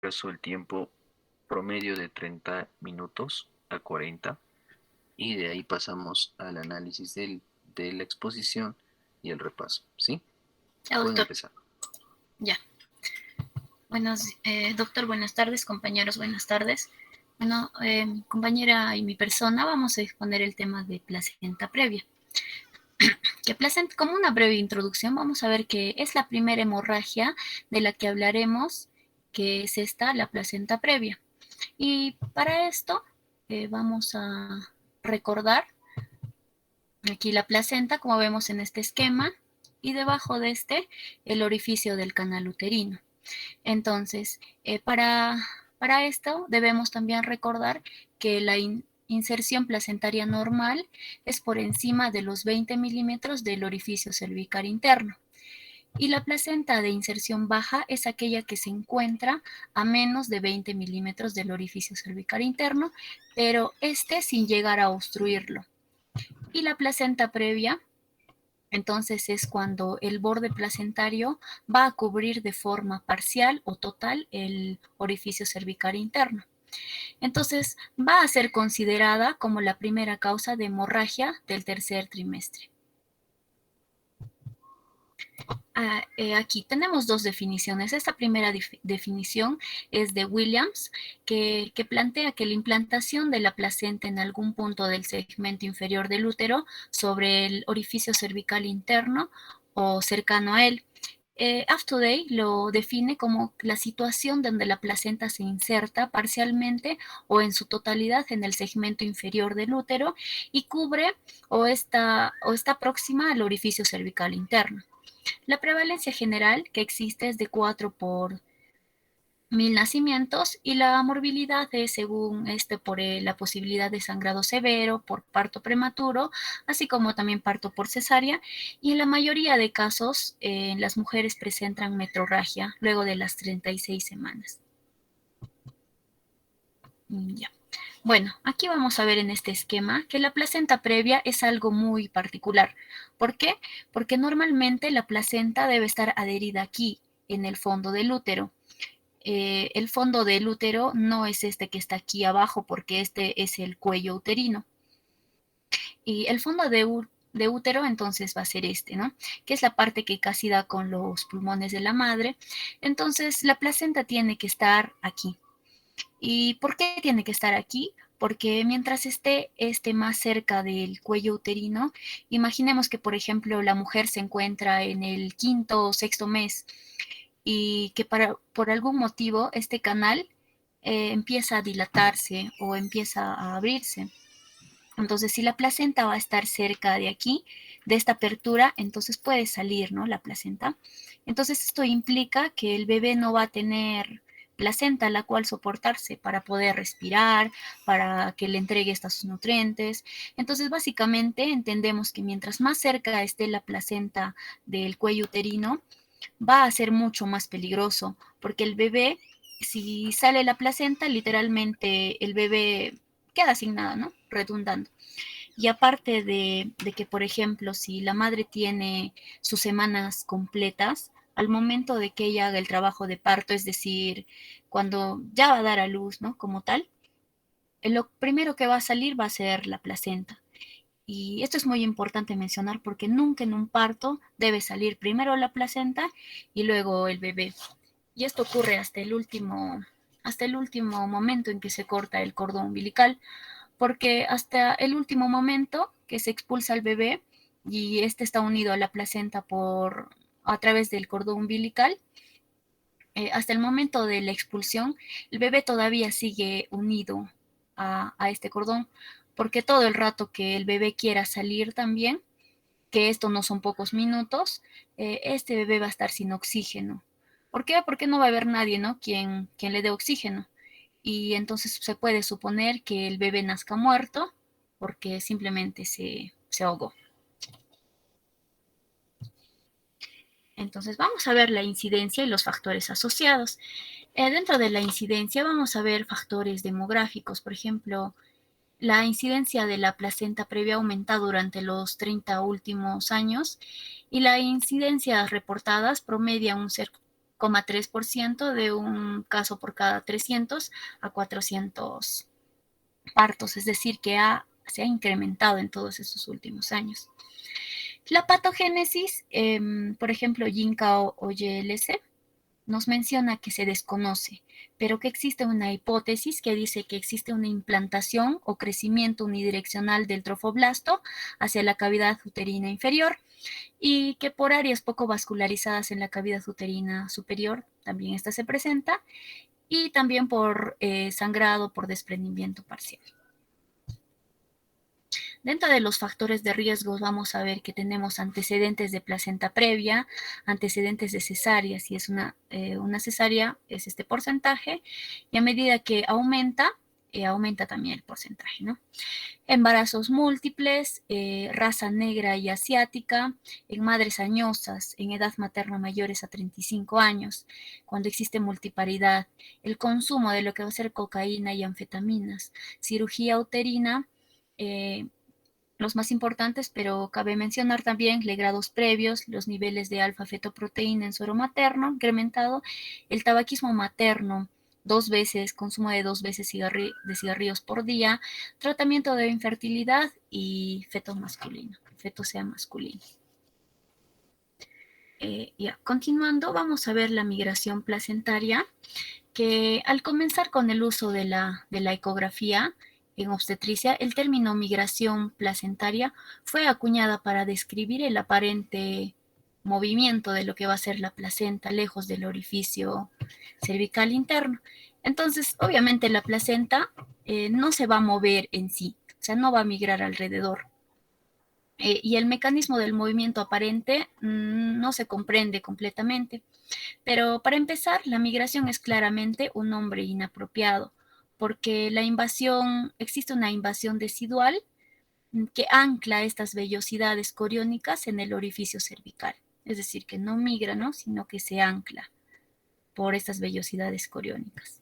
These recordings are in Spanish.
caso el tiempo promedio de 30 minutos a 40 y de ahí pasamos al análisis de la exposición y el repaso, ¿sí? Ya, Pueden doctor. empezar. Ya. Doctor, buenas tardes, compañeros, buenas tardes. Bueno, mi compañera y mi persona vamos a exponer el tema de placenta previa. Que placenta, como una breve introducción, vamos a ver que es la primera hemorragia de la que hablaremos, que es esta, la placenta previa. Y para esto vamos a recordar aquí la placenta, como vemos en este esquema, y debajo de este el orificio del canal uterino. Entonces, para esto debemos también recordar que la inserción placentaria normal es por encima de los 20 milímetros del orificio cervical interno. Y la placenta de inserción baja es aquella que se encuentra a menos de 20 milímetros del orificio cervical interno, pero este sin llegar a obstruirlo. Y la placenta previa, entonces es cuando el borde placentario va a cubrir de forma parcial o total el orificio cervical interno. Entonces va a ser considerada como la primera causa de hemorragia del tercer trimestre. Aquí tenemos dos definiciones. Esta primera definición es de Williams, que plantea que la implantación de la placenta en algún punto del segmento inferior del útero sobre el orificio cervical interno o cercano a él. Aftoday lo define como la situación donde la placenta se inserta parcialmente o en su totalidad en el segmento inferior del útero y cubre o está próxima al orificio cervical interno. La prevalencia general que existe es de 4 por 1000 nacimientos y la morbilidad es según por la posibilidad de sangrado severo, por parto prematuro, así como también parto por cesárea, y en la mayoría de casos las mujeres presentan metrorragia luego de las 36 semanas. Ya. Bueno, aquí vamos a ver en este esquema que la placenta previa es algo muy particular. ¿Por qué? Porque normalmente la placenta debe estar adherida aquí, en el fondo del útero. El fondo del útero no es este que está aquí abajo, porque este es el cuello uterino. Y el fondo de útero entonces va a ser este, ¿no? Que es la parte que casi da con los pulmones de la madre. Entonces la placenta tiene que estar aquí. ¿Y por qué tiene que estar aquí? Porque mientras esté más cerca del cuello uterino, imaginemos que, por ejemplo, la mujer se encuentra en el quinto o sexto mes y que por algún motivo este canal empieza a dilatarse o empieza a abrirse. Entonces, si la placenta va a estar cerca de aquí, de esta apertura, entonces puede salir, ¿no? La placenta. Entonces, esto implica que el bebé no va a tener placenta a la cual soportarse para poder respirar, para que le entregue estos nutrientes. Entonces, básicamente entendemos que mientras más cerca esté la placenta del cuello uterino, va a ser mucho más peligroso, porque el bebé, si sale la placenta, literalmente el bebé queda sin nada, ¿no? Redundando. Y aparte de que, por ejemplo, si la madre tiene sus semanas completas, al momento de que ella haga el trabajo de parto, es decir, cuando ya va a dar a luz, ¿no? Como tal, lo primero que va a salir va a ser la placenta. Y esto es muy importante mencionar porque nunca en un parto debe salir primero la placenta y luego el bebé. Y esto ocurre hasta el último momento en que se corta el cordón umbilical, porque hasta el último momento que se expulsa al bebé y este está unido a la placenta a través del cordón umbilical, hasta el momento de la expulsión, el bebé todavía sigue unido a este cordón, porque todo el rato que el bebé quiera salir también, que esto no son pocos minutos, este bebé va a estar sin oxígeno. ¿Por qué? Porque no va a haber nadie, ¿no? Quien le dé oxígeno. Y entonces se puede suponer que el bebé nazca muerto porque simplemente se ahogó. Entonces vamos a ver la incidencia y los factores asociados. Dentro de la incidencia vamos a ver factores demográficos, por ejemplo, la incidencia de la placenta previa aumenta durante los 30 últimos años y la incidencia reportadas promedia un 0,3% de un caso por cada 300 a 400 partos, es decir, que se ha incrementado en todos estos últimos años. La patogénesis, por ejemplo, YINCA o YLC, nos menciona que se desconoce, pero que existe una hipótesis que dice que existe una implantación o crecimiento unidireccional del trofoblasto hacia la cavidad uterina inferior y que por áreas poco vascularizadas en la cavidad uterina superior también esta se presenta y también por sangrado por desprendimiento parcial. Dentro de los factores de riesgo vamos a ver que tenemos antecedentes de placenta previa, antecedentes de cesárea, si es una cesárea es este porcentaje, y a medida que aumenta también el porcentaje, ¿no? Embarazos múltiples, raza negra y asiática, en madres añosas, en edad materna mayores a 35 años, cuando existe multiparidad, el consumo de lo que va a ser cocaína y anfetaminas, cirugía uterina, los más importantes, pero cabe mencionar también legrados previos, los niveles de alfa-fetoproteína en suero materno incrementado, el tabaquismo materno, 2 veces, consumo de 2 veces de cigarrillos por día, tratamiento de infertilidad y feto masculino, feto sea masculino. Continuando, vamos a ver la migración placentaria, que al comenzar con el uso de la ecografía, en obstetricia, el término migración placentaria fue acuñada para describir el aparente movimiento de lo que va a ser la placenta lejos del orificio cervical interno. Entonces, obviamente la placenta no se va a mover en sí, o sea, no va a migrar alrededor. Y el mecanismo del movimiento aparente no se comprende completamente. Pero para empezar, la migración es claramente un nombre inapropiado, porque existe una invasión decidual que ancla estas vellosidades coriónicas en el orificio cervical. Es decir, que no migra, ¿no? Sino que se ancla por estas vellosidades coriónicas.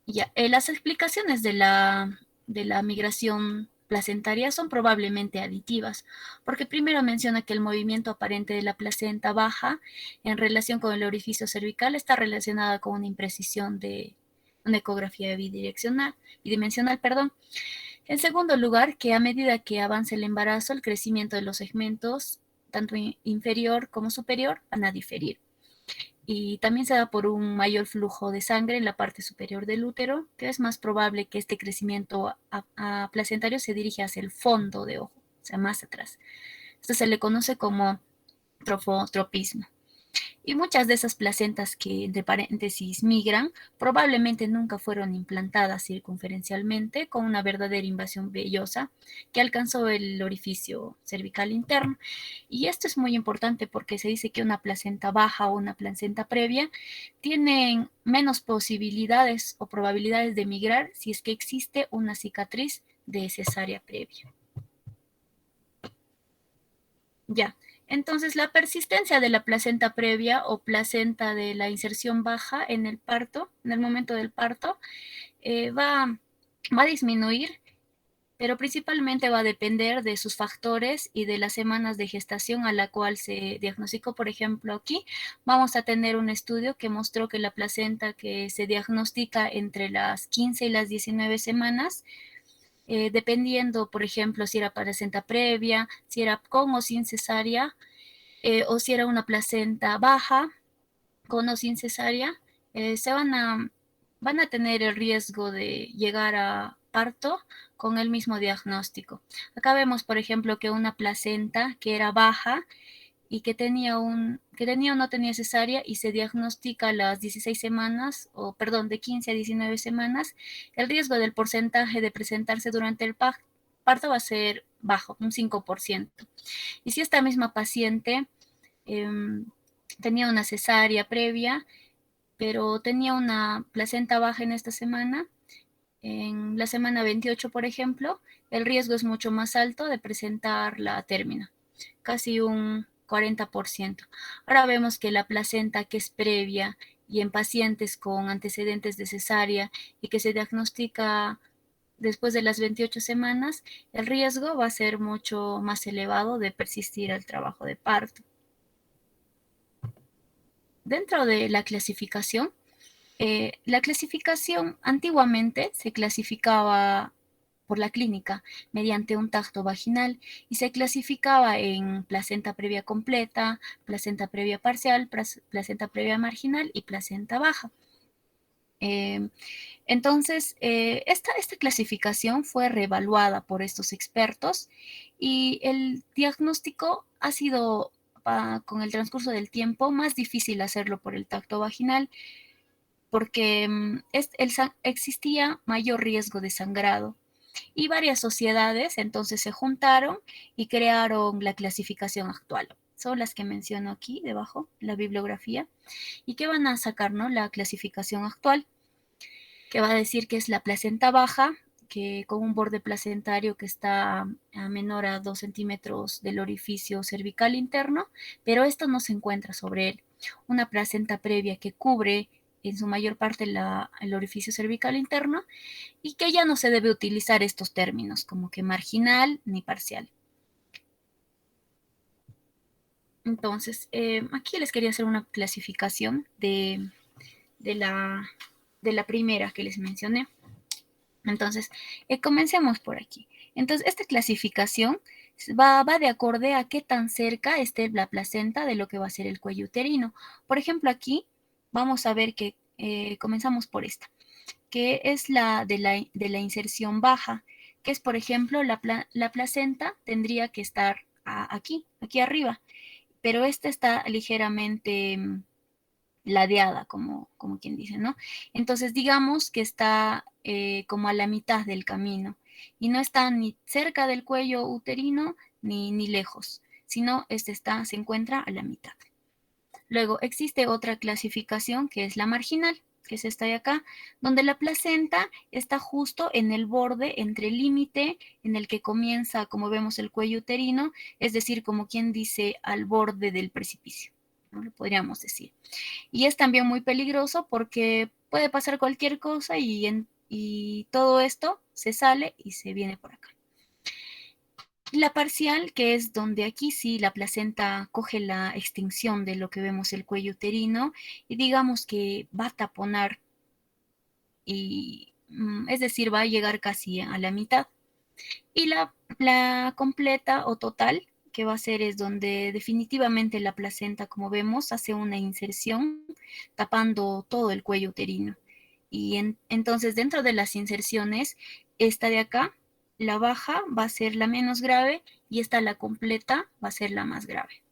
Ya, las explicaciones de la migración placentaria son probablemente aditivas, porque primero menciona que el movimiento aparente de la placenta baja en relación con el orificio cervical está relacionada con una imprecisión de una ecografía bidimensional. En segundo lugar, que a medida que avanza el embarazo, el crecimiento de los segmentos, tanto inferior como superior, van a diferir. Y también se da por un mayor flujo de sangre en la parte superior del útero, que es más probable que este crecimiento placentario se dirija hacia el fondo de ojo, o sea, más atrás. Esto se le conoce como trofotropismo. Y muchas de esas placentas que, entre paréntesis, migran, probablemente nunca fueron implantadas circunferencialmente con una verdadera invasión vellosa que alcanzó el orificio cervical interno. Y esto es muy importante porque se dice que una placenta baja o una placenta previa tienen menos posibilidades o probabilidades de migrar si es que existe una cicatriz de cesárea previa. Ya, entonces la persistencia de la placenta previa o placenta de la inserción baja en el parto, en el momento del parto, va a disminuir, pero principalmente va a depender de sus factores y de las semanas de gestación a la cual se diagnosticó. Por ejemplo, aquí vamos a tener un estudio que mostró que la placenta que se diagnostica entre las 15 y las 19 semanas, dependiendo, por ejemplo, si era placenta previa, si era con o sin cesárea, o si era una placenta baja, con o sin cesárea, van a tener el riesgo de llegar a parto con el mismo diagnóstico. Acá vemos, por ejemplo, que una placenta que era baja y que tenía o no tenía cesárea y se diagnostica a las 16 semanas, o perdón, de 15 a 19 semanas, el riesgo del porcentaje de presentarse durante el parto va a ser bajo, un 5%. Y si esta misma paciente tenía una cesárea previa, pero tenía una placenta baja en esta semana, en la semana 28, por ejemplo, el riesgo es mucho más alto de presentar la término, casi un 40%. Ahora vemos que la placenta que es previa y en pacientes con antecedentes de cesárea y que se diagnostica después de las 28 semanas, el riesgo va a ser mucho más elevado de persistir al trabajo de parto. dentro de la clasificación antiguamente se clasificaba por la clínica mediante un tacto vaginal y se clasificaba en placenta previa completa, placenta previa parcial, placenta previa marginal y placenta baja. Entonces, esta clasificación fue reevaluada por estos expertos y el diagnóstico ha sido, con el transcurso del tiempo, más difícil hacerlo por el tacto vaginal porque existía mayor riesgo de sangrado. Y varias sociedades entonces se juntaron y crearon la clasificación actual. Son las que menciono aquí debajo, la bibliografía, y que van a sacar, ¿no?, la clasificación actual, que va a decir que es la placenta baja, que con un borde placentario que está a menor a 2 centímetros del orificio cervical interno, pero esto no se encuentra sobre él. Una placenta previa que cubre en su mayor parte el orificio cervical interno y que ya no se debe utilizar estos términos como que marginal ni parcial. Entonces, aquí les quería hacer una clasificación de la, de la primera que les mencioné. Entonces, comencemos por aquí. Entonces, esta clasificación va de acorde a qué tan cerca esté la placenta de lo que va a ser el cuello uterino. Por ejemplo, aquí vamos a ver que comenzamos por esta, que es la de la inserción baja, que es, por ejemplo, la placenta tendría que estar aquí arriba, pero esta está ligeramente ladeada, como quien dice, ¿no? Entonces, digamos que está como a la mitad del camino y no está ni cerca del cuello uterino ni lejos, sino se encuentra a la mitad. Luego existe otra clasificación que es la marginal, que es esta de acá, donde la placenta está justo en el borde entre el límite en el que comienza, como vemos, el cuello uterino, es decir, como quien dice, al borde del precipicio, ¿no? Lo podríamos decir. Y es también muy peligroso porque puede pasar cualquier cosa y todo esto se sale y se viene por acá. La parcial, que es donde aquí sí la placenta coge la extensión de lo que vemos el cuello uterino y digamos que va a taponar y es decir, va a llegar casi a la mitad. Y la completa o total, que va a ser es donde definitivamente la placenta, como vemos, hace una inserción tapando todo el cuello uterino. Y entonces dentro de las inserciones, esta de acá, la baja va a ser la menos grave y esta la completa va a ser la más grave.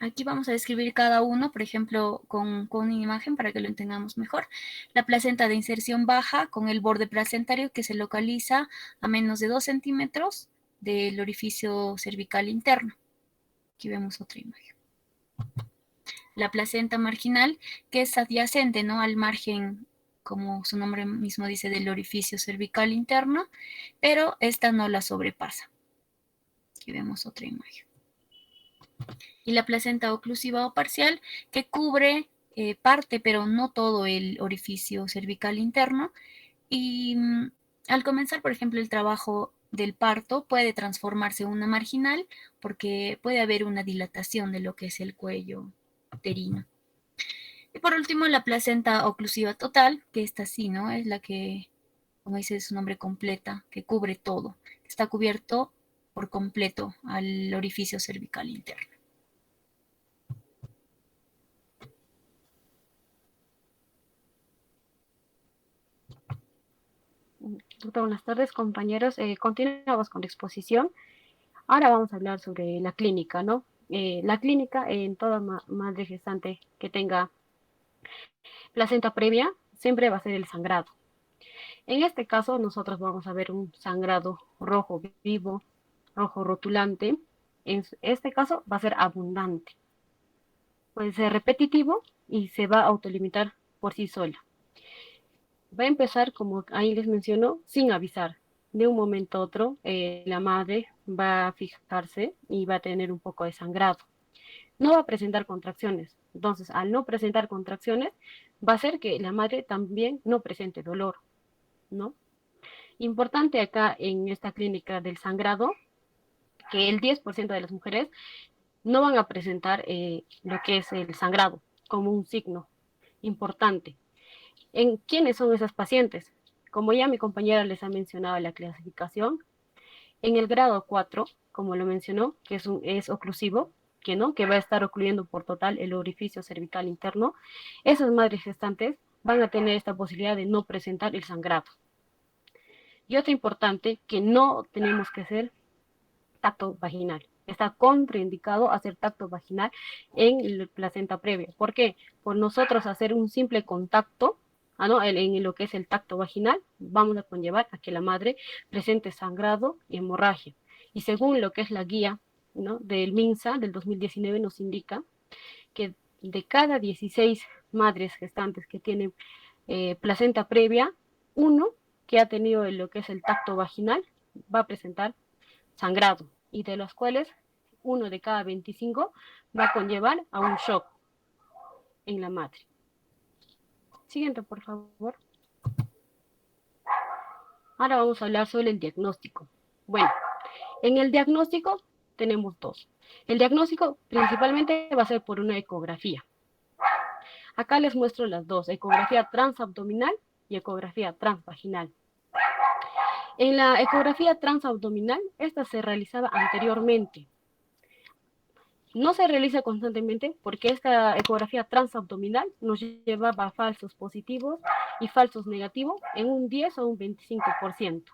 Aquí vamos a describir cada uno, por ejemplo, con una imagen para que lo entendamos mejor. La placenta de inserción baja con el borde placentario que se localiza a menos de 2 centímetros del orificio cervical interno. Aquí vemos otra imagen. La placenta marginal, que es adyacente, ¿no?, al margen, como su nombre mismo dice, del orificio cervical interno, pero esta no la sobrepasa. Aquí vemos otra imagen. Y la placenta oclusiva o parcial, que cubre parte, pero no todo el orificio cervical interno. Y al comenzar, por ejemplo, el trabajo del parto, puede transformarse en una marginal porque puede haber una dilatación de lo que es el cuello uterino. Y por último, la placenta oclusiva total, que esta sí, ¿no? Es la que, como dice su nombre, completa, que cubre todo. Está cubierto por completo al orificio cervical interno. Buenas tardes, compañeros. Continuamos con la exposición. Ahora vamos a hablar sobre la clínica, ¿no? La clínica en toda madre gestante que tenga placenta previa siempre va a ser el sangrado. En este caso, nosotros vamos a ver un sangrado rojo vivo, rojo rotulante. En este caso va a ser abundante. Puede ser repetitivo y se va a autolimitar por sí sola. Va a empezar, como ahí les menciono, sin avisar. De un momento a otro, la madre va a fijarse y va a tener un poco de sangrado. No va a presentar contracciones. Entonces, al no presentar contracciones, va a hacer que la madre también no presente dolor, ¿no? Importante acá en esta clínica del sangrado, que el 10% de las mujeres no van a presentar lo que es el sangrado como un signo importante. ¿En quiénes son esas pacientes? Como ya mi compañera les ha mencionado la clasificación, en el grado 4, como lo mencionó, que es oclusivo, que no, que va a estar ocluyendo por total el orificio cervical interno, esas madres gestantes van a tener esta posibilidad de no presentar el sangrado. Y otra importante, que no tenemos que hacer tacto vaginal. Está contraindicado hacer tacto vaginal en la placenta previa. ¿Por qué? Por nosotros hacer un simple contacto, ¿no? En lo que es el tacto vaginal, vamos a conllevar a que la madre presente sangrado y hemorragia. Y según lo que es la guía, ¿no?, del MINSA del 2019 nos indica que de cada 16 madres gestantes que tienen placenta previa, uno que ha tenido lo que es el tacto vaginal va a presentar sangrado, y de los cuales uno de cada 25 va a conllevar a un shock en la madre. Siguiente, por favor. Ahora vamos a hablar sobre el diagnóstico. Bueno, en el diagnóstico tenemos dos. El diagnóstico principalmente va a ser por una ecografía. Acá les muestro las dos, ecografía transabdominal y ecografía transvaginal. En la ecografía transabdominal, esta se realizaba anteriormente. No se realiza constantemente porque esta ecografía transabdominal nos llevaba a falsos positivos y falsos negativos en un 10 o un 25%.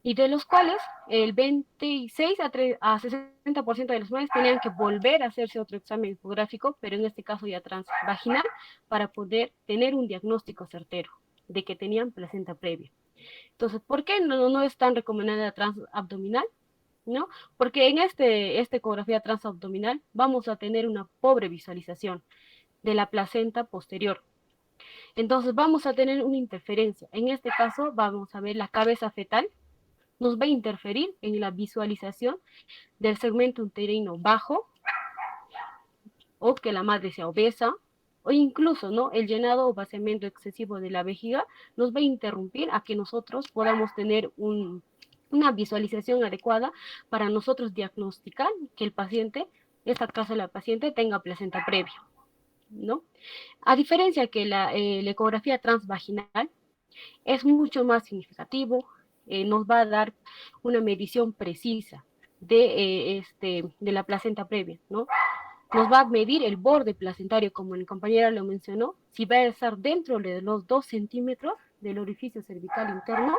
Y de los cuales el 26 a 60% de los madres tenían que volver a hacerse otro examen ecográfico, pero en este caso ya transvaginal, para poder tener un diagnóstico certero de que tenían placenta previa. Entonces, ¿por qué no es tan recomendada la transabdominal? ¿No? Porque en esta ecografía transabdominal vamos a tener una pobre visualización de la placenta posterior. Entonces vamos a tener una interferencia. En este caso vamos a ver la cabeza fetal, nos va a interferir en la visualización del segmento uterino bajo, o que la madre sea obesa, o incluso, ¿no?, el llenado o vaciamiento excesivo de la vejiga nos va a interrumpir a que nosotros podamos tener una visualización adecuada para nosotros diagnosticar que el paciente, esta caso la paciente, tenga placenta previa, ¿no? A diferencia que la ecografía transvaginal es mucho más significativo, nos va a dar una medición precisa de la placenta previa, ¿no? Nos va a medir el borde placentario, como mi compañera lo mencionó, si va a estar dentro de los 2 centímetros del orificio cervical interno,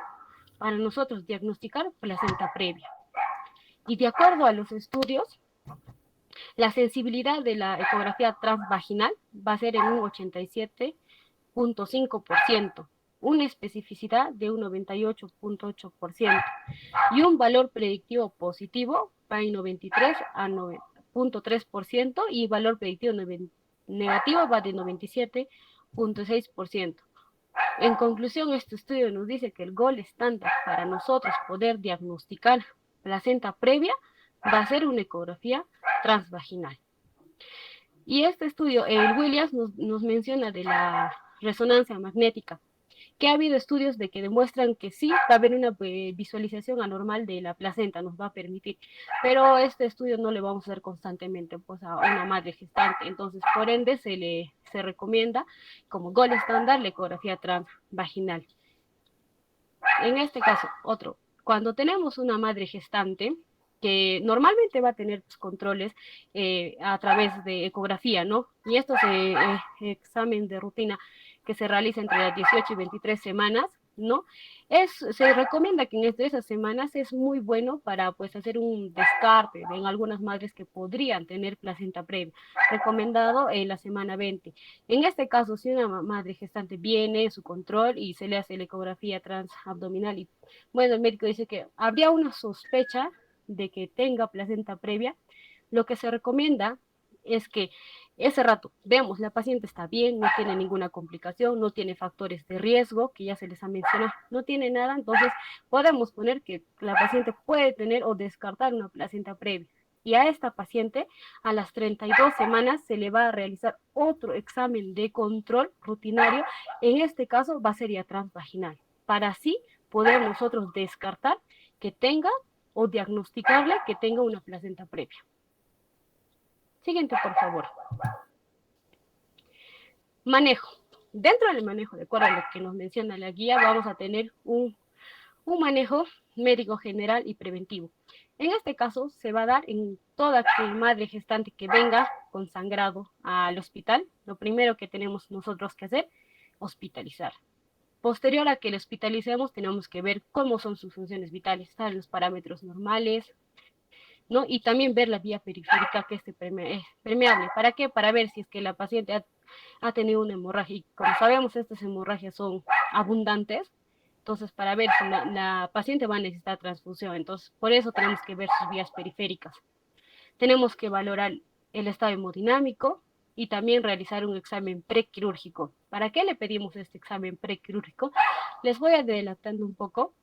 para nosotros diagnosticar placenta previa. Y de acuerdo a los estudios, la sensibilidad de la ecografía transvaginal va a ser en un 87.5%, una especificidad de un 98.8% y un valor predictivo positivo va en 93 a 9.3% y valor predictivo negativo va de 97.6%. En conclusión, este estudio nos dice que el gol estándar para nosotros poder diagnosticar placenta previa va a ser una ecografía transvaginal. Y este estudio, el Williams nos menciona de la resonancia magnética, que ha habido estudios de que demuestran que sí va a haber una visualización anormal de la placenta, nos va a permitir, pero este estudio no le vamos a hacer constantemente pues, a una madre gestante, entonces por ende se recomienda como gol estándar la ecografía transvaginal. En este caso, cuando tenemos una madre gestante, que normalmente va a tener controles a través de ecografía, ¿no? Y esto es examen de rutina que se realiza entre las 18 y 23 semanas, ¿no? Se recomienda que en esas semanas es muy bueno para pues hacer un descarte en algunas madres que podrían tener placenta previa, recomendado en la semana 20. En este caso, si una madre gestante viene, su control, y se le hace la ecografía transabdominal, y bueno, el médico dice que habría una sospecha de que tenga placenta previa, lo que se recomienda es que ese rato vemos, la paciente está bien, no tiene ninguna complicación, no tiene factores de riesgo, que ya se les ha mencionado, no tiene nada, entonces podemos poner que la paciente puede tener o descartar una placenta previa. Y a esta paciente, a las 32 semanas, se le va a realizar otro examen de control rutinario, en este caso va a ser ya transvaginal, para así poder nosotros descartar que tenga o diagnosticarle que tenga una placenta previa. Siguiente, por favor. Manejo. Dentro del manejo, de acuerdo a lo que nos menciona la guía, vamos a tener un manejo médico general y preventivo. En este caso, se va a dar en toda madre gestante que venga con sangrado al hospital. Lo primero que tenemos nosotros que hacer, hospitalizar. Posterior a que le hospitalicemos, tenemos que ver cómo son sus funciones vitales, están los parámetros normales, ¿no? Y también ver la vía periférica que esté permeable. ¿Para qué? Para ver si es que la paciente ha tenido una hemorragia. Y como sabemos, estas hemorragias son abundantes, entonces para ver si la paciente va a necesitar transfusión. Entonces, por eso tenemos que ver sus vías periféricas. Tenemos que valorar el estado hemodinámico y también realizar un examen prequirúrgico. ¿Para qué le pedimos este examen prequirúrgico? Les voy adelantando un poco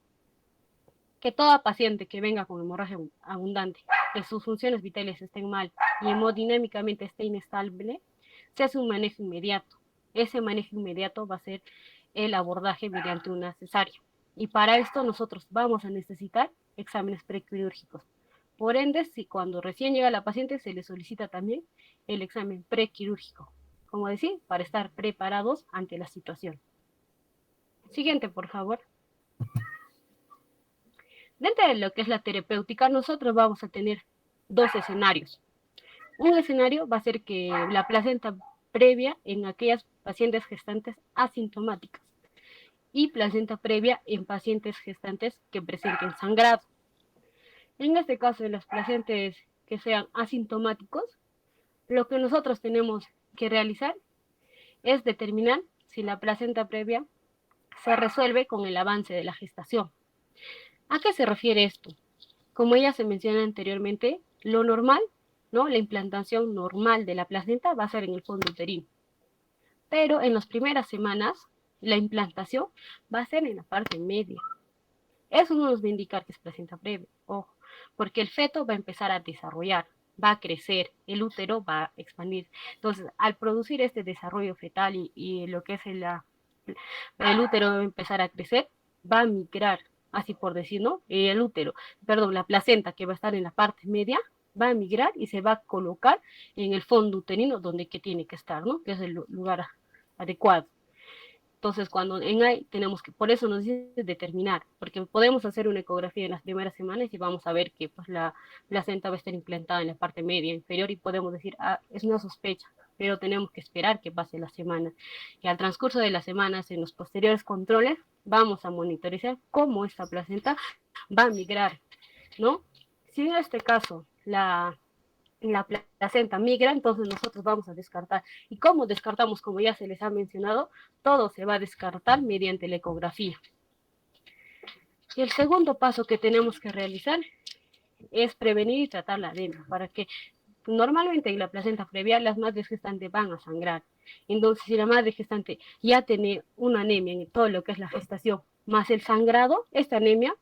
que toda paciente que venga con hemorragia abundante, que sus funciones vitales estén mal y hemodinámicamente esté inestable, se hace un manejo inmediato. Ese manejo inmediato va a ser el abordaje mediante una cesárea. Y para esto nosotros vamos a necesitar exámenes prequirúrgicos. Por ende, si cuando recién llega la paciente se le solicita también el examen prequirúrgico, como decir, para estar preparados ante la situación. Siguiente, por favor. Dentro de lo que es la terapéutica, nosotros vamos a tener dos escenarios. Un escenario va a ser que la placenta previa en aquellas pacientes gestantes asintomáticas y placenta previa en pacientes gestantes que presenten sangrado. En este caso, de los pacientes que sean asintomáticos, lo que nosotros tenemos que realizar es determinar si la placenta previa se resuelve con el avance de la gestación. ¿A qué se refiere esto? Como ya se menciona anteriormente, lo normal, ¿no? La implantación normal de la placenta va a ser en el fondo uterino. Pero en las primeras semanas, la implantación va a ser en la parte media. Eso no nos va a indicar que es placenta previa, ojo, porque el feto va a empezar a desarrollar, va a crecer, el útero va a expandir. Entonces, al producir este desarrollo fetal y lo que es el útero va a empezar a crecer, va a migrar, así por decir, ¿no? El útero, perdón, la placenta que va a estar en la parte media, va a migrar y se va a colocar en el fondo uterino donde que tiene que estar, ¿no? Que es el lugar adecuado. Entonces, cuando en ahí tenemos que, por eso nos dice determinar, porque podemos hacer una ecografía en las primeras semanas y vamos a ver que pues, la placenta va a estar implantada en la parte media, inferior, y podemos decir, es una sospecha, pero tenemos que esperar que pase la semana. Y al transcurso de las semanas, en los posteriores controles, vamos a monitorizar cómo esta placenta va a migrar, ¿no? Si en este caso la placenta migra, entonces nosotros vamos a descartar. ¿Y cómo descartamos? Como ya se les ha mencionado, todo se va a descartar mediante la ecografía. Y el segundo paso que tenemos que realizar es prevenir y tratar la anemia, para que normalmente en la placenta previa las madres gestantes van a sangrar. Entonces, si la madre gestante ya tiene una anemia en todo lo que es la gestación, más el sangrado, esta anemia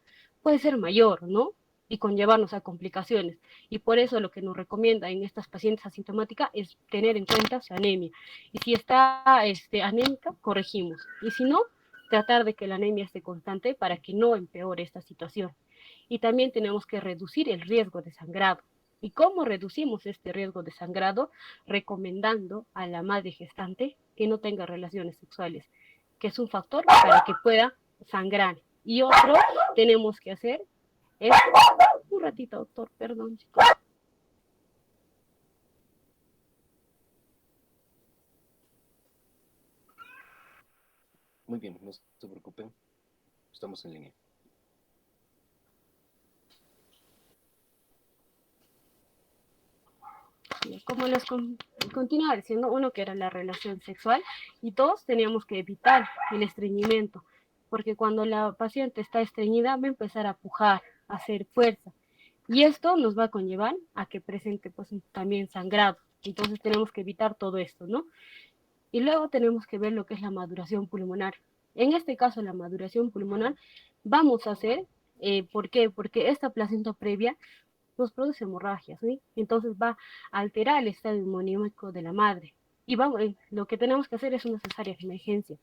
puede ser mayor, ¿no? Y conllevarnos a complicaciones. Y por eso lo que nos recomienda en estas pacientes asintomáticas es tener en cuenta su anemia. Y si está anémica, corregimos. Y si no, tratar de que la anemia esté constante para que no empeore esta situación. Y también tenemos que reducir el riesgo de sangrado. ¿Y cómo reducimos este riesgo de sangrado? Recomendando a la madre gestante que no tenga relaciones sexuales, que es un factor para que pueda sangrar. Y otro tenemos que hacer es... Un ratito, doctor, perdón, chicos. Muy bien, no se preocupen, estamos en línea. Como les continuaba diciendo, uno que era la relación sexual y dos teníamos que evitar el estreñimiento, porque cuando la paciente está estreñida va a empezar a pujar, a hacer fuerza, y esto nos va a conllevar a que presente pues también sangrado. Entonces tenemos que evitar todo esto, ¿no? Y luego tenemos que ver lo que es la maduración pulmonar. En este caso, la maduración pulmonar vamos a hacer, ¿por qué? Porque esta placenta previa nos produce hemorragias, ¿sí? Entonces va a alterar el estado inmunológico de la madre. Y vamos, lo que tenemos que hacer es una cesárea de emergencia.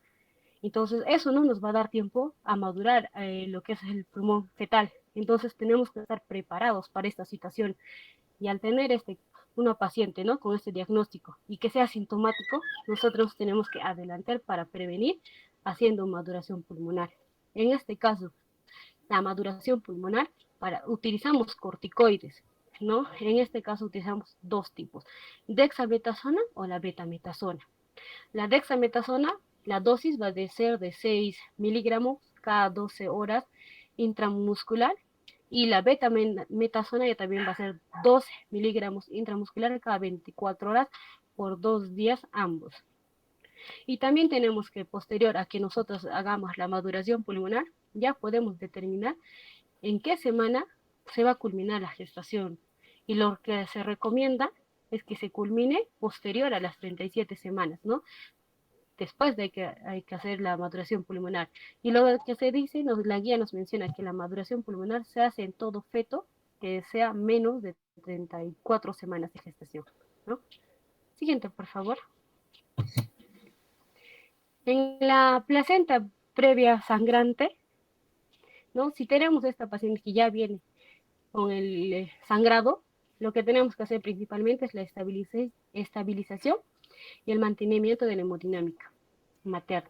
Entonces, eso no nos va a dar tiempo a madurar lo que es el pulmón fetal. Entonces, tenemos que estar preparados para esta situación. Y al tener una paciente, ¿no? Con este diagnóstico y que sea sintomático, nosotros tenemos que adelantar para prevenir haciendo maduración pulmonar. En este caso, la maduración pulmonar, utilizamos corticoides, ¿no? En este caso utilizamos dos tipos, dexametasona o la betametasona. La dexametasona, la dosis va a ser de 6 miligramos cada 12 horas intramuscular y la betametasona ya también va a ser 12 miligramos intramuscular cada 24 horas por 2 días ambos. Y también tenemos que posterior a que nosotros hagamos la maduración pulmonar, ya podemos determinar en qué semana se va a culminar la gestación. Y lo que se recomienda es que se culmine posterior a las 37 semanas, ¿no? Después de que hay que hacer la maduración pulmonar. Y lo que se dice, la guía nos menciona que la maduración pulmonar se hace en todo feto que sea menos de 34 semanas de gestación, ¿no? Siguiente, por favor. En la placenta previa sangrante, ¿no? Si tenemos esta paciente que ya viene con el sangrado, lo que tenemos que hacer principalmente es la estabilización y el mantenimiento de la hemodinámica materna,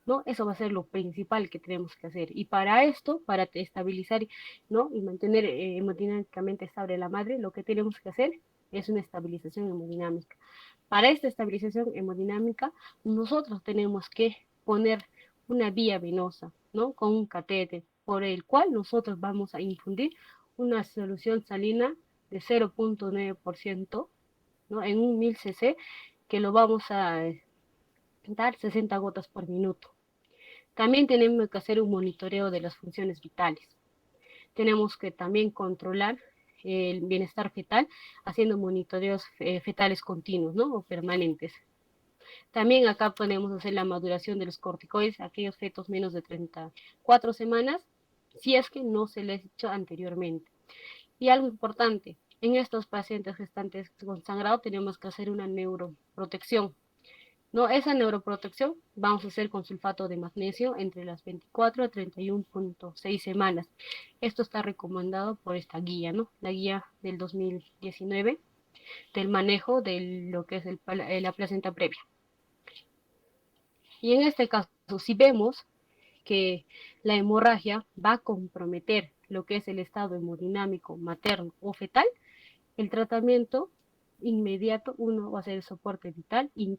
¿no? Eso va a ser lo principal que tenemos que hacer. Y para esto, para estabilizar, ¿no? Y mantener hemodinámicamente estable la madre, lo que tenemos que hacer es una estabilización hemodinámica. Para esta estabilización hemodinámica, nosotros tenemos que poner una vía venosa, ¿no? Con un catéter, por el cual nosotros vamos a infundir una solución salina de 0.9%, ¿no? En un 1000 cc, que lo vamos a dar 60 gotas por minuto. También tenemos que hacer un monitoreo de las funciones vitales. Tenemos que también controlar el bienestar fetal haciendo monitoreos fetales continuos, ¿no? O permanentes. También acá podemos hacer la maduración de los corticoides a aquellos fetos menos de 34 semanas, si es que no se les ha hecho anteriormente. Y algo importante, en estos pacientes gestantes con sangrado tenemos que hacer una neuroprotección, ¿no? Esa neuroprotección vamos a hacer con sulfato de magnesio entre las 24 a 31.6 semanas. Esto está recomendado por esta guía, ¿no? La guía del 2019 del manejo de lo que es la placenta previa. Y en este caso, si vemos que la hemorragia va a comprometer lo que es el estado hemodinámico materno o fetal, el tratamiento inmediato, uno va a hacer el soporte vital y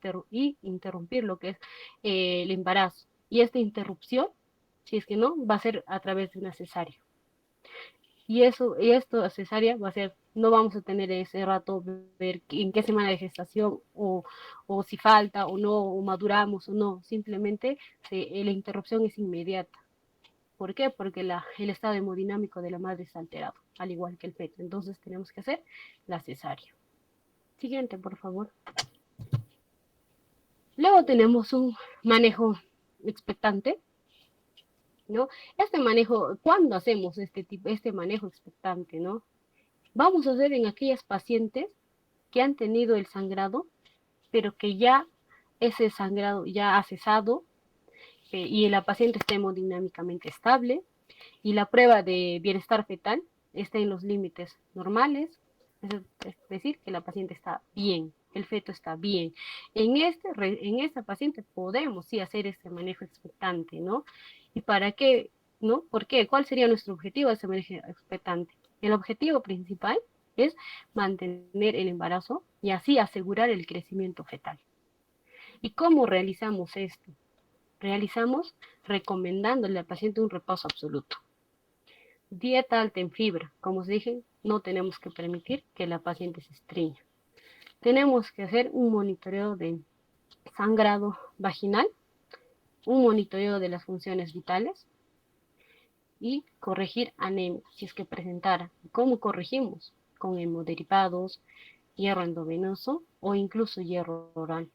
interrumpir lo que es el embarazo. Y esta interrupción, si es que no, va a ser a través de una cesárea. Y esto cesárea va a ser, no vamos a tener ese rato ver en qué semana de gestación o si falta o no, o maduramos o no, simplemente la interrupción es inmediata. ¿Por qué? Porque el estado hemodinámico de la madre está alterado, al igual que el feto. Entonces tenemos que hacer la cesárea. Siguiente, por favor. Luego tenemos un manejo expectante, ¿no? Este manejo, ¿cuándo hacemos este manejo expectante, no? Vamos a hacer en aquellas pacientes que han tenido el sangrado, pero que ya ese sangrado ya ha cesado y la paciente está hemodinámicamente estable y la prueba de bienestar fetal está en los límites normales, es decir, que la paciente está bien, el feto está bien. En esta paciente podemos sí hacer este manejo expectante, ¿no? ¿Y para qué? ¿No? ¿Por qué? ¿Cuál sería nuestro objetivo de ese manejo expectante? El objetivo principal es mantener el embarazo y así asegurar el crecimiento fetal. ¿Y cómo realizamos esto? Realizamos recomendándole al paciente un reposo absoluto. Dieta alta en fibra. Como os dije, no tenemos que permitir que la paciente se estreña. Tenemos que hacer un monitoreo de sangrado vaginal, un monitoreo de las funciones vitales y corregir anemia si es que presentara. ¿Cómo corregimos? Con hemoderivados, hierro endovenoso o incluso hierro oral.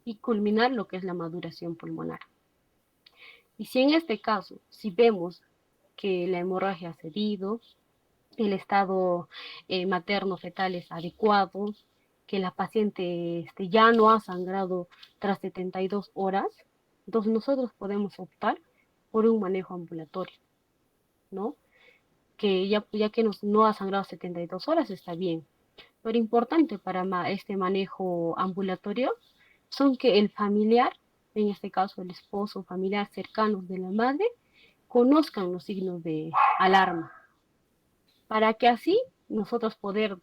Y culminar lo que es la maduración pulmonar. Y si en este caso, si vemos que la hemorragia ha cedido, el estado materno-fetal es adecuado, que la paciente ya no ha sangrado tras 72 horas, entonces nosotros podemos optar por un manejo ambulatorio, ¿no? Que ya que no ha sangrado 72 horas está bien, Pero importante para este manejo ambulatorio son que el familiar, en este caso el esposo, familiar cercanos de la madre, conozcan los signos de alarma, para que así nosotros poder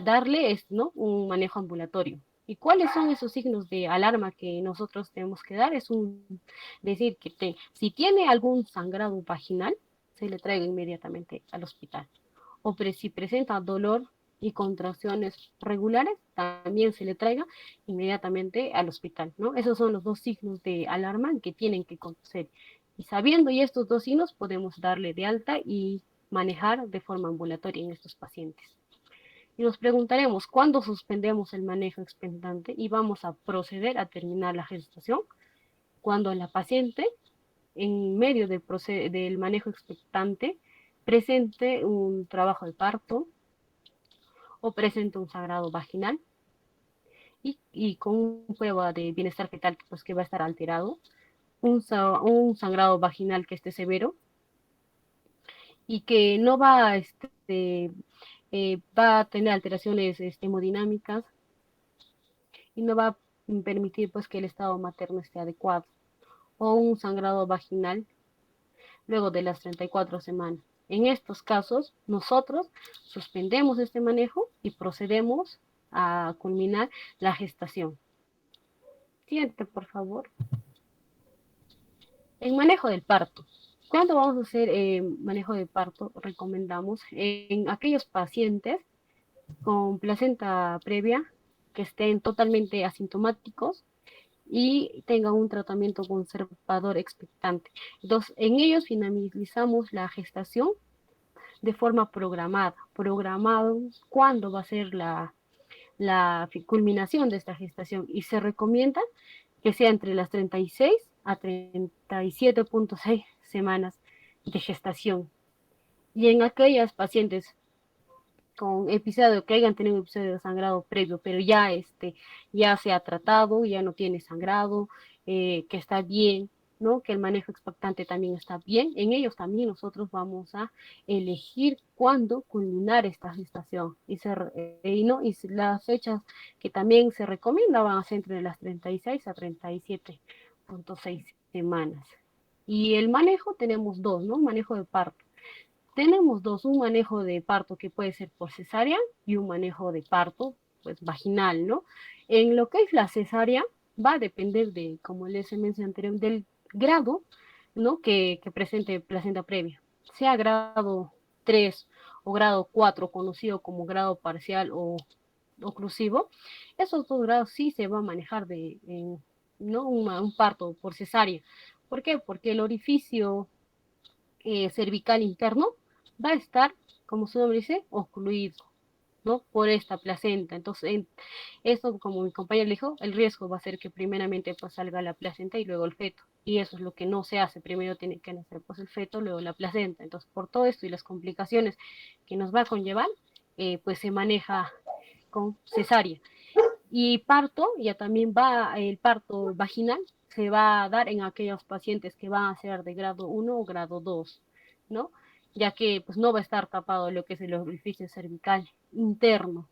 darle, ¿no?, un manejo ambulatorio. ¿Y cuáles son esos signos de alarma que nosotros tenemos que dar? Es decir que si tiene algún sangrado vaginal, se le traiga inmediatamente al hospital. O si presenta dolor y contracciones regulares, también se le traiga inmediatamente al hospital, ¿no? Esos son los dos signos de alarma que tienen que conocer. Y sabiendo ya estos dos signos, podemos darle de alta y manejar de forma ambulatoria en estos pacientes. Y nos preguntaremos cuándo suspendemos el manejo expectante y vamos a proceder a terminar la gestación cuando la paciente, en medio del manejo expectante, presente un trabajo de parto o presente un sangrado vaginal y con un prueba de bienestar fetal pues, que va a estar alterado, un sangrado vaginal que esté severo y que no va a va a tener alteraciones hemodinámicas y no va a permitir pues que el estado materno esté adecuado, o un sangrado vaginal luego de las 34 semanas. En estos casos, nosotros suspendemos este manejo y procedemos a culminar la gestación. Siguiente, por favor. El manejo del parto. ¿Cuándo vamos a hacer manejo de parto? Recomendamos en aquellos pacientes con placenta previa que estén totalmente asintomáticos y tengan un tratamiento conservador expectante. Entonces, en ellos finalizamos la gestación de forma programada. Programado cuándo va a ser la culminación de esta gestación y se recomienda que sea entre las 36 a 37.6 semanas de gestación. Y en aquellas pacientes con episodio, que hayan tenido un episodio de sangrado previo, pero ya se ha tratado, ya no tiene sangrado, que está bien, ¿no? Que el manejo expectante también está bien. En ellos también nosotros vamos a elegir cuándo culminar esta gestación. ¿No? Y las fechas que también se recomiendan van a ser entre las 36 a 37.6 semanas. Y el manejo tenemos dos, ¿no? Manejo de parto. Tenemos dos, un manejo de parto que puede ser por cesárea y un manejo de parto pues vaginal, ¿no? En lo que es la cesárea va a depender de, como les he mencionado anteriormente, del grado, ¿no?, que presente placenta previa, sea grado 3 o grado 4, conocido como grado parcial o oclusivo. Esos dos grados sí se va a manejar ¿no?, un parto por cesárea. ¿Por qué? Porque el orificio cervical interno va a estar, como su nombre dice, ocluido, ¿no?, por esta placenta. Entonces, eso, como mi compañero le dijo, el riesgo va a ser que primeramente pues salga la placenta y luego el feto. Y eso es lo que no se hace. Primero tiene que nacer pues el feto, luego la placenta. Entonces, por todo esto y las complicaciones que nos va a conllevar, pues se maneja con cesárea. Y parto, ya también el parto vaginal se va a dar en aquellos pacientes que van a ser de grado 1 o grado 2, ¿no? Ya que pues no va a estar tapado lo que es el orificio cervical interno.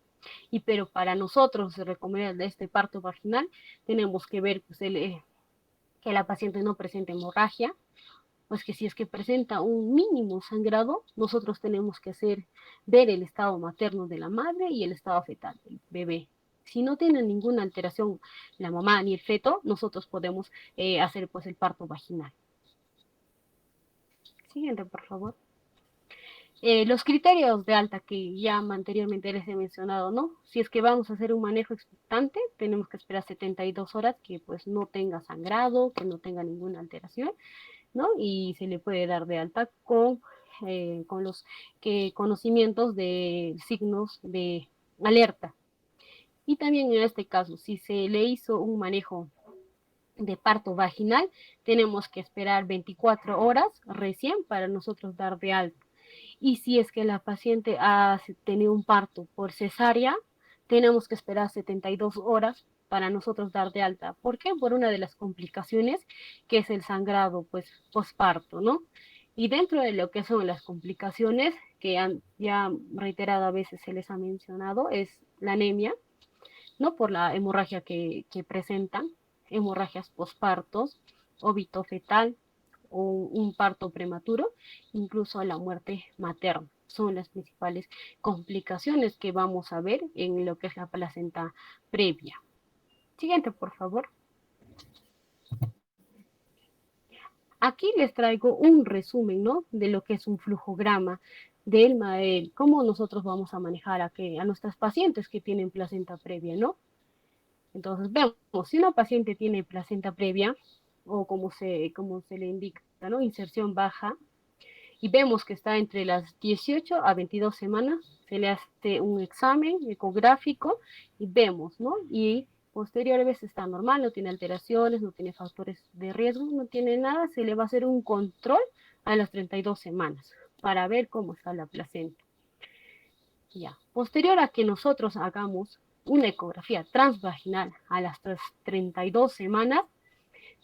Pero para nosotros se recomienda este parto vaginal, tenemos que ver pues, que la paciente no presente hemorragia, pues que si es que presenta un mínimo sangrado, nosotros tenemos que ver el estado materno de la madre y el estado fetal del bebé. Si no tiene ninguna alteración la mamá ni el feto, nosotros podemos hacer pues el parto vaginal. Siguiente, por favor. Los criterios de alta que ya anteriormente les he mencionado, ¿no? Si es que vamos a hacer un manejo expectante, tenemos que esperar 72 horas que pues no tenga sangrado, que no tenga ninguna alteración, ¿no? Y se le puede dar de alta con los conocimientos de signos de alerta. Y también en este caso, si se le hizo un manejo de parto vaginal, tenemos que esperar 24 horas recién para nosotros dar de alta. Y si es que la paciente ha tenido un parto por cesárea, tenemos que esperar 72 horas para nosotros dar de alta. ¿Por qué? Por una de las complicaciones que es el sangrado pues posparto, ¿no? Y dentro de lo que son las complicaciones, que ya reiterada veces se les ha mencionado, es la anemia, ¿no? Por la hemorragia que presentan, hemorragias pospartos, óbito fetal o un parto prematuro, incluso la muerte materna. Son las principales complicaciones que vamos a ver en lo que es la placenta previa. Siguiente, por favor. Aquí les traigo un resumen, ¿no? De lo que es un flujograma del cómo nosotros vamos a manejar a nuestras pacientes que tienen placenta previa, ¿no? Entonces vemos, si una paciente tiene placenta previa, o como se le indica, ¿no? Inserción baja, y vemos que está entre las 18 a 22 semanas, se le hace un examen ecográfico y vemos, ¿no? Y posterior a veces está normal, no tiene alteraciones, no tiene factores de riesgo, no tiene nada, se le va a hacer un control a las 32 semanas para ver cómo está la placenta. Ya. Posterior a que nosotros hagamos una ecografía transvaginal a las 32 semanas,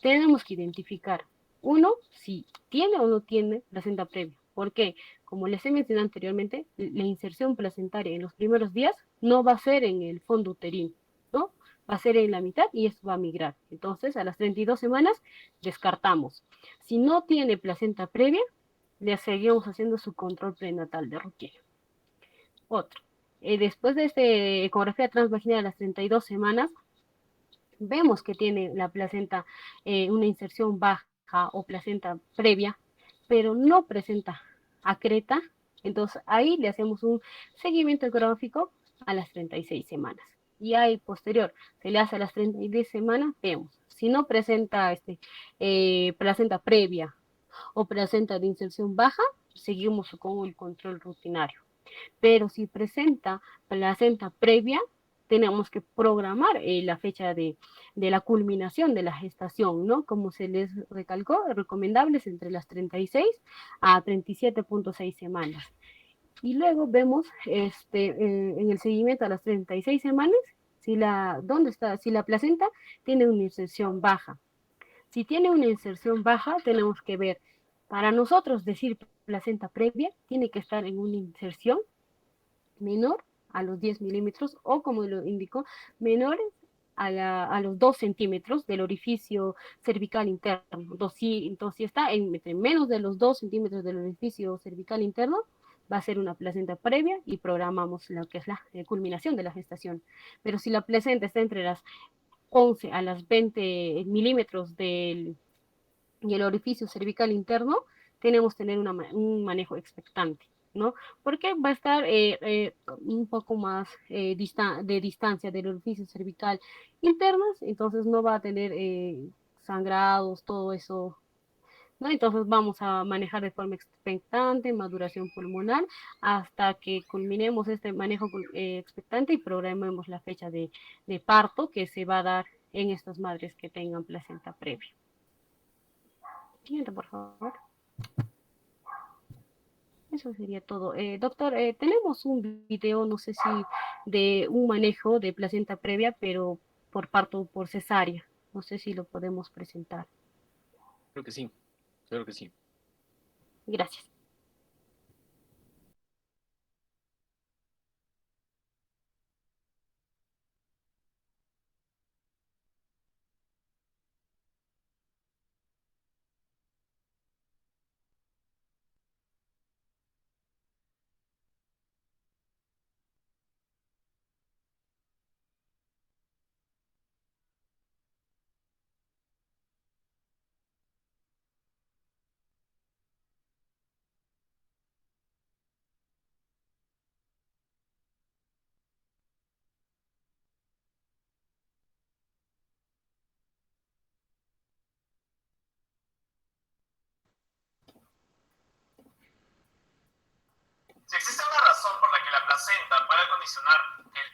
tenemos que identificar, uno, si tiene o no tiene placenta previa. Porque, como les he mencionado anteriormente, la inserción placentaria en los primeros días no va a ser en el fondo uterino, ¿no? Va a ser en la mitad y esto va a migrar. Entonces, a las 32 semanas, descartamos. Si no tiene placenta previa, le seguimos haciendo su control prenatal de rutina. Otro. Después de esta ecografía transvaginal a las 32 semanas, vemos que tiene la placenta una inserción baja o placenta previa, pero no presenta acreta, entonces ahí le hacemos un seguimiento ecográfico a las 36 semanas. Y ahí posterior, se le hace a las 36 semanas, vemos. Si no presenta placenta previa o placenta de inserción baja, seguimos con el control rutinario. Pero si presenta placenta previa, tenemos que programar la fecha de la culminación de la gestación, ¿no? Como se les recalcó, recomendables entre las 36 a 37.6 semanas. Y luego vemos en el seguimiento a las 36 semanas si la placenta tiene una inserción baja. Si tiene una inserción baja, tenemos que ver, para nosotros decir placenta previa, tiene que estar en una inserción menor a los 10 milímetros o, como lo indicó, menores a los 2 centímetros del orificio cervical interno. Entonces, si está entre menos de los 2 centímetros del orificio cervical interno, va a ser una placenta previa y programamos lo que es la culminación de la gestación. Pero si la placenta está entre las 11 a las 20 milímetros y el orificio cervical interno, tenemos que tener un manejo expectante, ¿no? Porque va a estar un poco más de distancia del orificio cervical interno, entonces no va a tener sangrados, todo eso, ¿no? Entonces vamos a manejar de forma expectante, maduración pulmonar, hasta que culminemos este manejo expectante y programemos la fecha de parto que se va a dar en estas madres que tengan placenta previa. Siguiente, por favor. Eso sería todo. Doctor, tenemos un video, no sé si de un manejo de placenta previa, pero por parto por cesárea. No sé si lo podemos presentar. Creo que sí, claro que sí. Gracias. Si existe una razón por la que la placenta puede condicionar el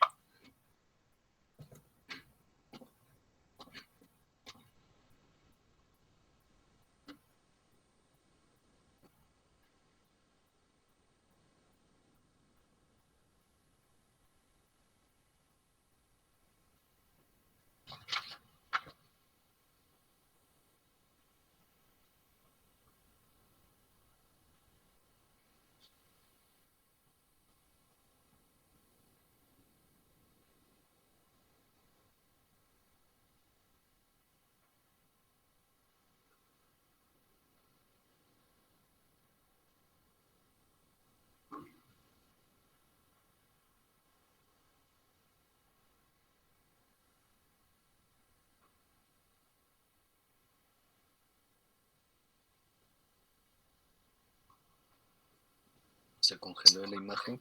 Se congeló la imagen.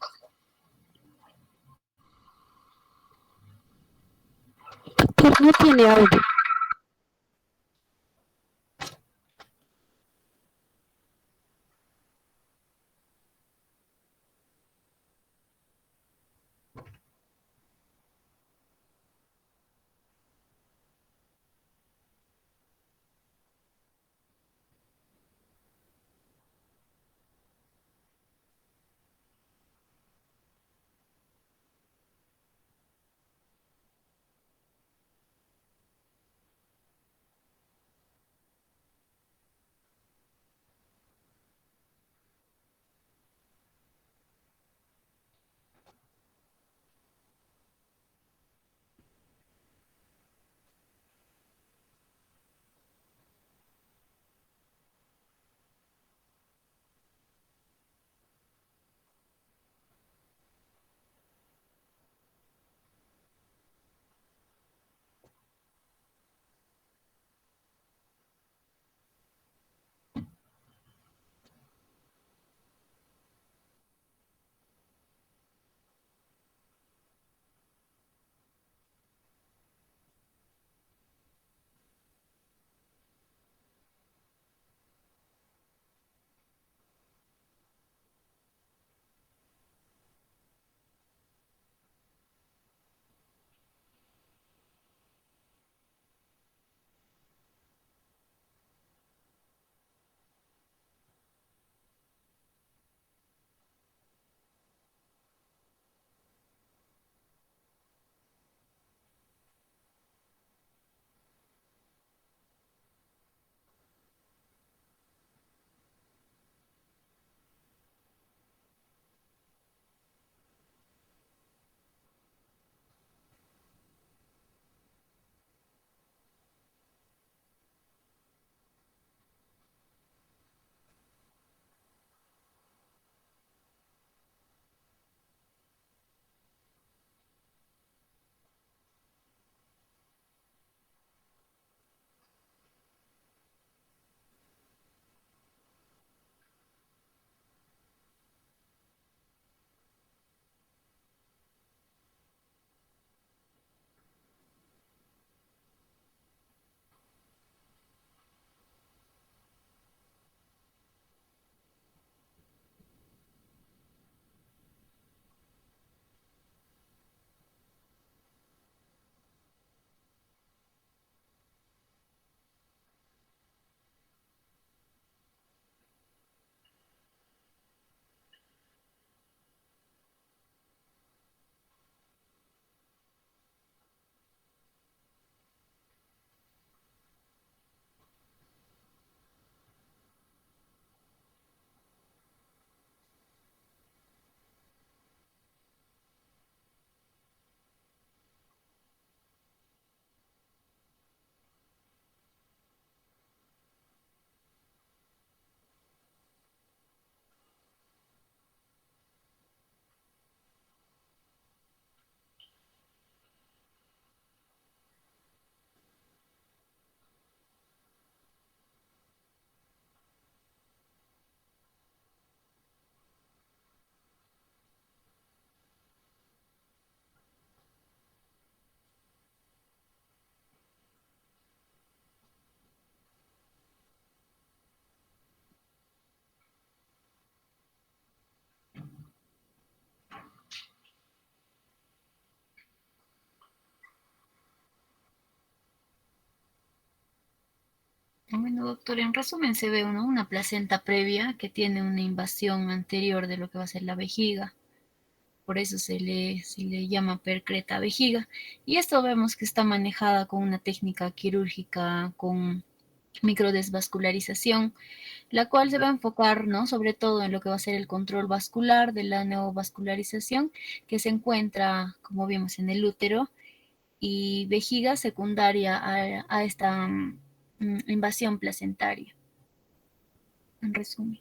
No tiene audio. Bueno, doctor, en resumen se ve una placenta previa que tiene una invasión anterior de lo que va a ser la vejiga. Por eso se le llama percreta vejiga. Y esto vemos que está manejada con una técnica quirúrgica con microdesvascularización, la cual se va a enfocar, ¿no?, sobre todo en lo que va a ser el control vascular de la neovascularización, que se encuentra, como vimos, en el útero, y vejiga secundaria a esta invasión placentaria, en resumen.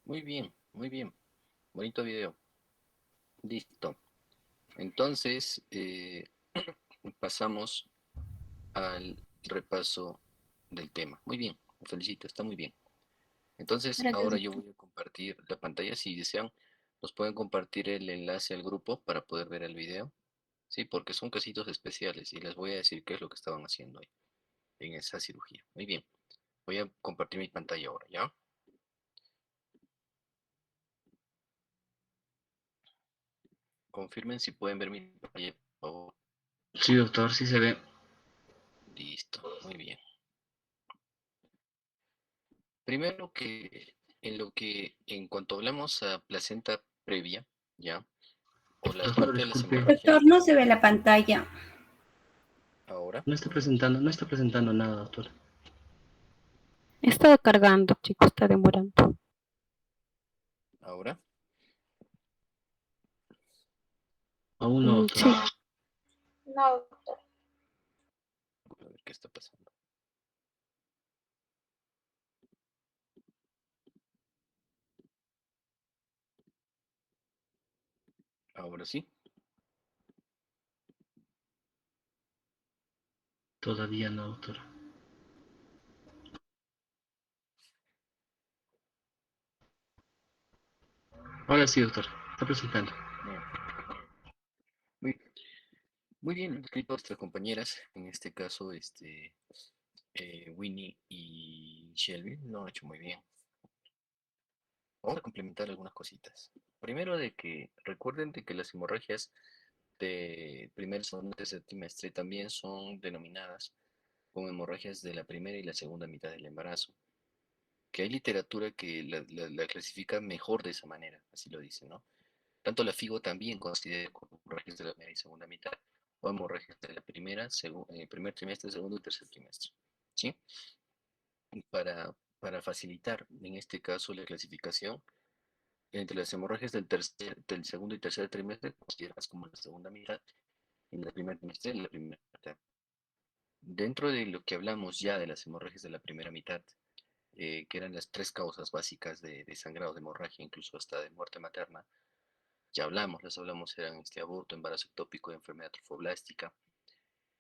Muy bien, muy bien. Bonito video. Listo. Entonces, pasamos al repaso del tema. Muy bien, me felicito, está muy bien. Entonces, Para que ahora yo voy a compartir la pantalla. Si desean, nos pueden compartir el enlace al grupo para poder ver el video. Sí, porque son casitos especiales y les voy a decir qué es lo que estaban haciendo ahí en esa cirugía. Muy bien, voy a compartir mi pantalla ahora, ¿ya? Confirmen si pueden ver mi pantalla, por favor. Sí, doctor, sí se ve. Listo, muy bien. Primero que en cuanto hablamos a placenta previa, ¿ya? O la Doctor, parte de las disculpe. hemorragias. Doctor, no se ve la pantalla. Ahora, No está presentando nada, doctor. Está cargando, chicos, está demorando. ahora. Aún no, doctor. Sí, No. A ver qué está pasando. Ahora sí. Todavía no, doctor. Ahora sí, doctor. Está presentando. Bien. Muy, muy bien, escrito a nuestras compañeras, en este caso, Winnie y Shelby, lo han hecho muy bien. Vamos a complementar algunas cositas. Primero de que recuerden de que las hemorragias de primer, segundo, tercer trimestre también son denominadas como hemorragias de la primera y la segunda mitad del embarazo. Que hay literatura que la clasifica mejor de esa manera, así lo dice, ¿no? Tanto la FIGO también considera como hemorragias de la primera y segunda mitad, o hemorragias de la primera, primer trimestre, segundo y tercer trimestre. ¿Sí? Para facilitar, en este caso, la clasificación, entre las hemorragias del segundo y tercer trimestre, consideradas como la segunda mitad, en el primer trimestre y la primera mitad. Dentro de lo que hablamos ya de las hemorragias de la primera mitad, que eran las tres causas básicas de sangrado, de hemorragia, incluso hasta de muerte materna, ya las hablamos, eran aborto, embarazo ectópico y enfermedad trofoblástica.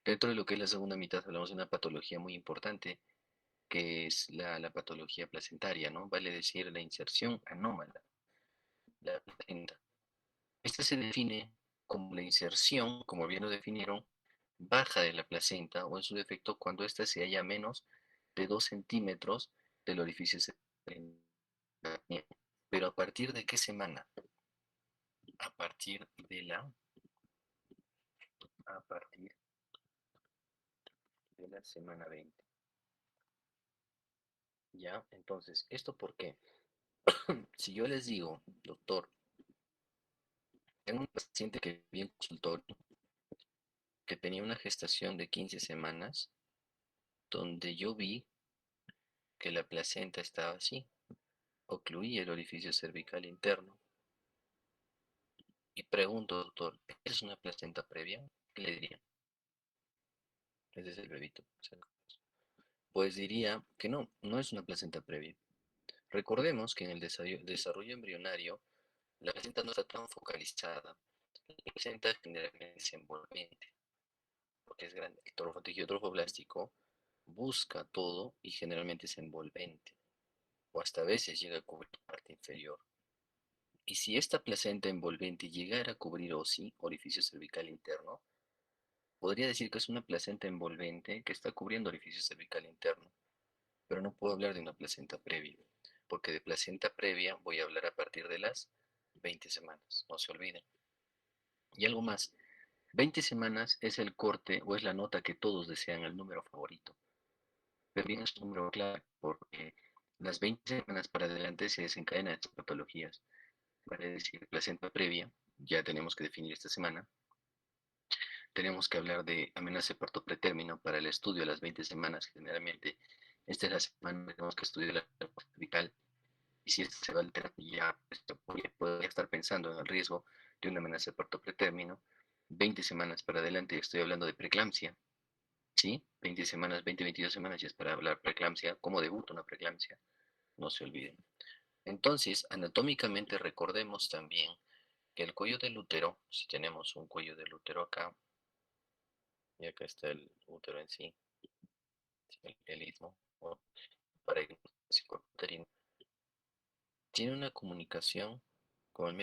Dentro de lo que es la segunda mitad hablamos de una patología muy importante, que es la patología placentaria, ¿no? Vale decir, la inserción anómala, la placenta. Esta se define como la inserción, como bien lo definieron, baja de la placenta o en su defecto cuando ésta se halla a menos de 2 centímetros del orificio cerebral. Pero ¿a partir de qué semana? A partir a partir de la semana 20. ¿Ya? Entonces, ¿esto por qué? Si yo les digo, doctor, tengo un paciente que viene en consultorio que tenía una gestación de 15 semanas, donde yo vi que la placenta estaba así, ocluía el orificio cervical interno, y pregunto, doctor, ¿es una placenta previa? ¿Qué le diría? Ese es el bebito. Pues diría que no, no es una placenta previa. Recordemos que en el desarrollo embrionario, la placenta no está tan focalizada. La placenta generalmente es envolvente, porque es grande. El tejido trofoblástico busca todo y generalmente es envolvente, o hasta a veces llega a cubrir la parte inferior. Y si esta placenta envolvente llegara a cubrir OSI, orificio cervical interno, podría decir que es una placenta envolvente que está cubriendo orificio cervical interno, pero no puedo hablar de una placenta previa, porque de placenta previa voy a hablar a partir de las 20 semanas, no se olviden. Y algo más, 20 semanas es el corte o es la nota que todos desean, el número favorito. Pero bien es un número clave porque las 20 semanas para adelante se desencadenan estas patologías. Vale decir, placenta previa, ya tenemos que definir esta semana. Tenemos que hablar de amenaza de parto pretérmino para el estudio de las 20 semanas. Generalmente, esta es la semana que tenemos que estudiar la respuesta vital. Y si esto se va a alterar, ya podría estar pensando en el riesgo de una amenaza de parto pretérmino. 20 semanas para adelante, estoy hablando de preeclampsia. ¿Sí? 20 semanas, 20, 22 semanas ya es para hablar preeclampsia. ¿Cómo debuta una preeclampsia? No se olviden. Entonces, anatómicamente recordemos también que el cuello del útero, si tenemos un cuello del útero acá, y acá está el útero en sí, el istmo, o parénquima uterino, tiene una comunicación con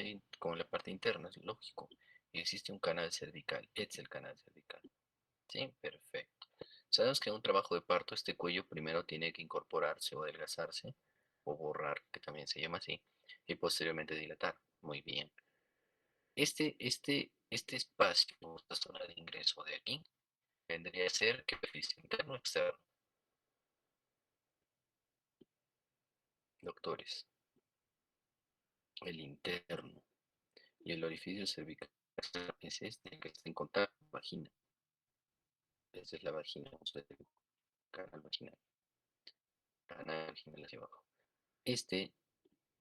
la parte interna, es lógico. Y existe un canal cervical, este es el canal cervical. Sí, perfecto. Sabemos que en un trabajo de parto este cuello primero tiene que incorporarse o adelgazarse o borrar, que también se llama así, y posteriormente dilatar. Muy bien. Este espacio, esta zona de ingreso de aquí, vendría a ser que orificio interno o externo. Doctores, el interno y el orificio cervical es este que está en contacto con la vagina. Esa es la vagina, ustedes, canal vaginal, canal vaginal hacia abajo. Este,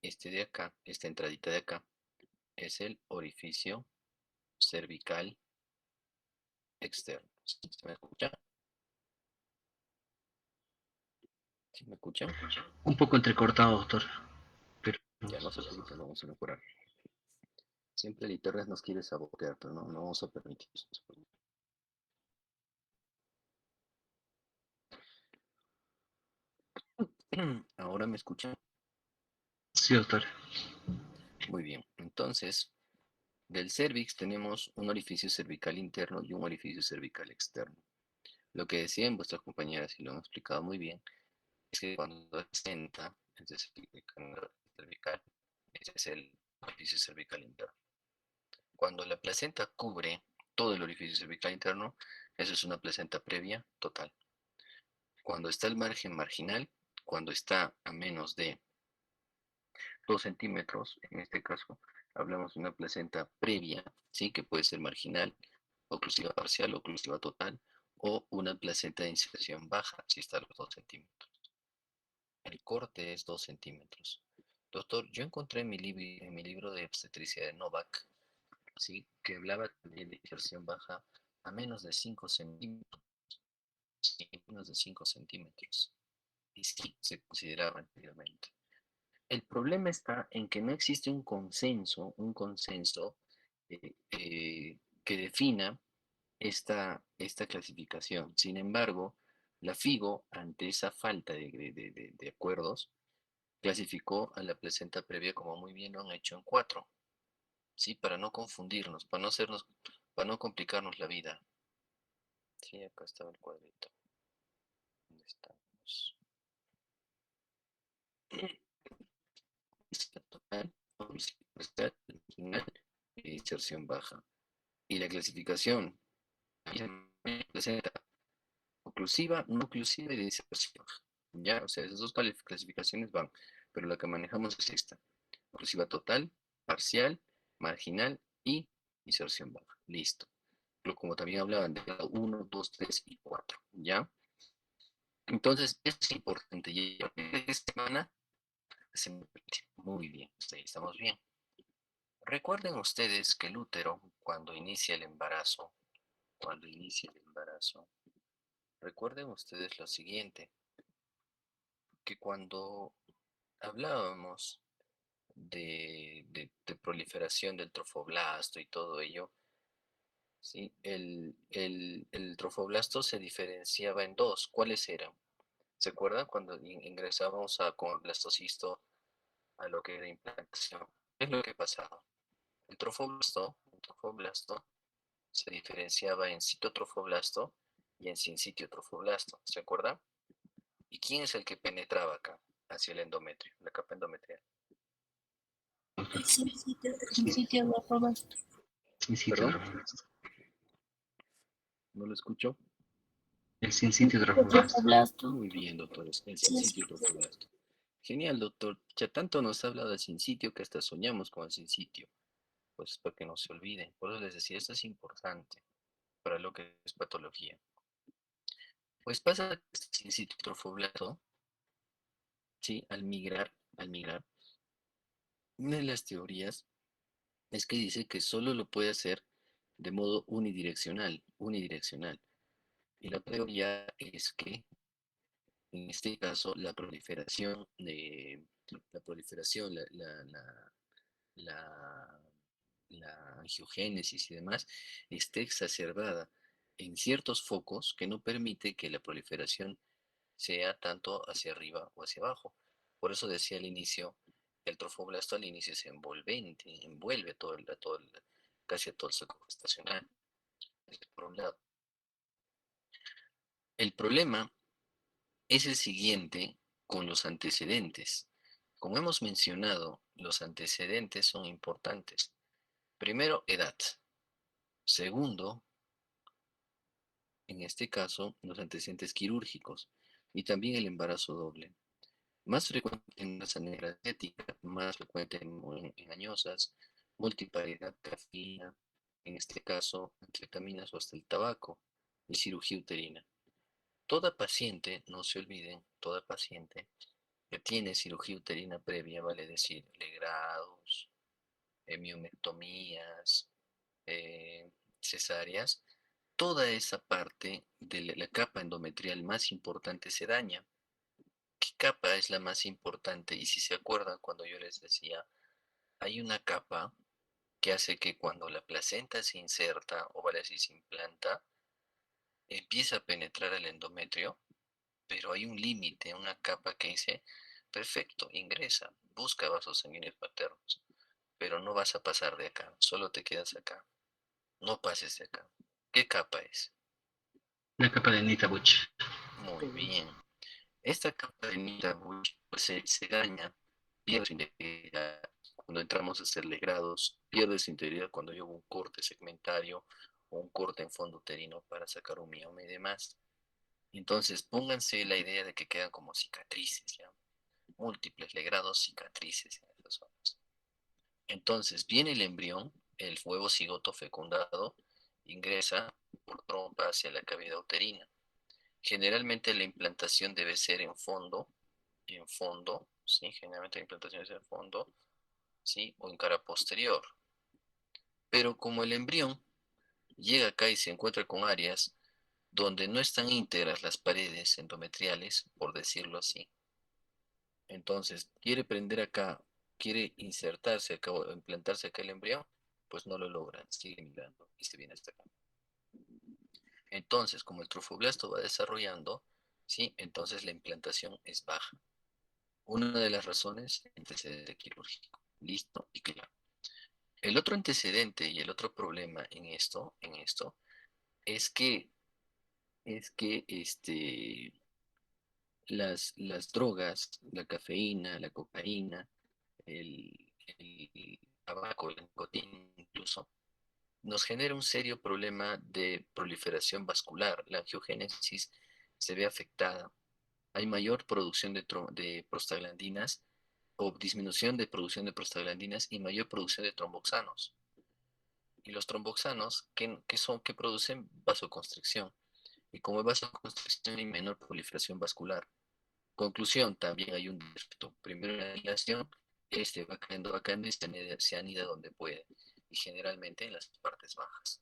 este de acá, esta entradita de acá, es el orificio cervical externo. ¿Sí se me escucha? ¿Sí me escuchan? Un poco entrecortado, doctor. Pero Ya no se preocupen, lo vamos a mejorar. Siempre el internet nos quiere sabotear, pero no vamos a permitir eso. Ahora me escuchan. sí, doctor. Muy bien. Entonces, del cervix tenemos un orificio cervical interno y un orificio cervical externo. Lo que decían vuestras compañeras, y lo han explicado muy bien, es que cuando senta, es decir, el canal cervical, ese es el orificio cervical interno. Cuando la placenta cubre todo el orificio cervical interno, eso es una placenta previa total. Cuando está el margen marginal, cuando está a menos de 2 centímetros, en este caso hablamos de una placenta previa, ¿sí? Que puede ser marginal, oclusiva parcial, oclusiva total, o una placenta de inserción baja, si está a los 2 centímetros. El corte es 2 centímetros. Doctor, yo encontré en mi libro de obstetricia de Novak, ¿sí? Que hablaba también de inserción baja a menos de 5 centímetros, sí, menos de 5 centímetros. Y sí, se consideraba anteriormente. El problema está en que no existe un consenso que defina esta clasificación. Sin embargo, la FIGO, ante esa falta de acuerdos, clasificó a la placenta previa, como muy bien lo han hecho, en 4, ¿sí? Para no confundirnos, para no complicarnos la vida. Sí, acá estaba el cuadrito. ¿Dónde estamos? Total, marginal e inserción baja. Y la clasificación presenta oclusiva, no oclusiva y de inserción baja. Ya, o sea, esas dos clasificaciones van, pero la que manejamos es esta: oclusiva total, parcial, marginal y inserción baja. Listo. Pero como también hablaban de 1, 2, 3 y 4, ¿ya? Entonces, es importante. Y esta semana se me permite. Muy bien, hasta ahí estamos bien. Recuerden ustedes que el útero, cuando inicia el embarazo, recuerden ustedes lo siguiente, que cuando hablábamos de proliferación del trofoblasto y todo ello, ¿sí? El trofoblasto se diferenciaba en dos. ¿Cuáles eran? ¿Se acuerdan cuando ingresábamos con blastocisto a lo que era implantación? ¿Qué es lo que pasaba? El trofoblasto se diferenciaba en citotrofoblasto y en sincitiotrofoblasto, ¿se acuerdan? ¿Y quién es el que penetraba acá, hacia el endometrio, la capa endometrial? Doctor. El sitio de aprobación. Sin sitio ¿Perdón? trofoblasto. ¿No lo escucho? El sin sitio trofoblasto. Muy bien, doctores, el Sí, sí. sincitiotrofoblasto. Genial, doctor. Ya tanto nos ha hablado del sincitio que hasta soñamos con el sincitio. Pues para que no se olviden. Por eso les decía, esto es importante para lo que es patología. Pues pasa que este sincitiotrofoblasto, ¿sí? Al migrar, una de las teorías es que dice que solo lo puede hacer de modo unidireccional. Y la teoría es que, en este caso, la proliferación, la, la angiogénesis y demás, esté exacerbada en ciertos focos que no permite que la proliferación sea tanto hacia arriba o hacia abajo. Por eso decía al inicio El trofoblasto al inicio es envolvente, envuelve casi a todo el saco gestacional. Eso por un lado. El problema es el siguiente con los antecedentes. Como hemos mencionado, los antecedentes son importantes. Primero, edad. Segundo, en este caso, los antecedentes quirúrgicos y también el embarazo doble. Más frecuente en raza negra asiática, más frecuente en añosas, multiparidad, cafeína, en este caso, anfetaminas o hasta el tabaco, y cirugía uterina. Toda paciente, no se olviden, toda paciente que tiene cirugía uterina previa, vale decir, legrados, miomectomías, cesáreas, toda esa parte de la capa endometrial más importante se daña. ¿Qué capa es la más importante? Y si se acuerdan cuando yo les decía, hay una capa que hace que cuando la placenta se inserta, o vale decir se implanta, empieza a penetrar el endometrio, pero hay un límite, una capa que dice, perfecto, ingresa, busca vasos sanguíneos paternos, pero no vas a pasar de acá, solo te quedas acá, no pases de acá. ¿Qué capa es? La capa de Nita Butch. Muy bien. Esta capa de Nita Butch pues, se daña, pierde su integridad cuando entramos a hacer legrados, pierde su integridad cuando hay un corte segmentario o un corte en fondo uterino para sacar un mioma y demás. Entonces, pónganse la idea de que quedan como cicatrices, ¿ya? Múltiples legrados, cicatrices en esas zonas. Entonces, viene el embrión, el huevo cigoto fecundado, ingresa por trompa hacia la cavidad uterina. Generalmente la implantación debe ser en fondo, ¿sí? Generalmente la implantación es en fondo, ¿sí? O en cara posterior. Pero como el embrión llega acá y se encuentra con áreas donde no están íntegras las paredes endometriales, por decirlo así, entonces quiere prender acá, quiere insertarse acá o implantarse acá el embrión, pues no lo logran, sigue migrando y se viene hasta acá. Entonces, como el trofoblasto va desarrollando, ¿sí? Entonces la implantación es baja. Una de las razones, antecedente quirúrgico. Listo y claro. El otro antecedente y el otro problema en esto, es que las drogas, la cafeína, la cocaína, el, el tabaco, la nicotina incluso, nos genera un serio problema de proliferación vascular. La angiogénesis se ve afectada. Hay mayor producción de prostaglandinas o disminución de producción de prostaglandinas y mayor producción de tromboxanos. Y los tromboxanos, ¿qué producen? Vasoconstricción. Y como hay vasoconstricción hay menor proliferación vascular. Conclusión, también hay un defecto. Primero la anidación, va cayendo y se anida donde puede. Y generalmente en las partes bajas.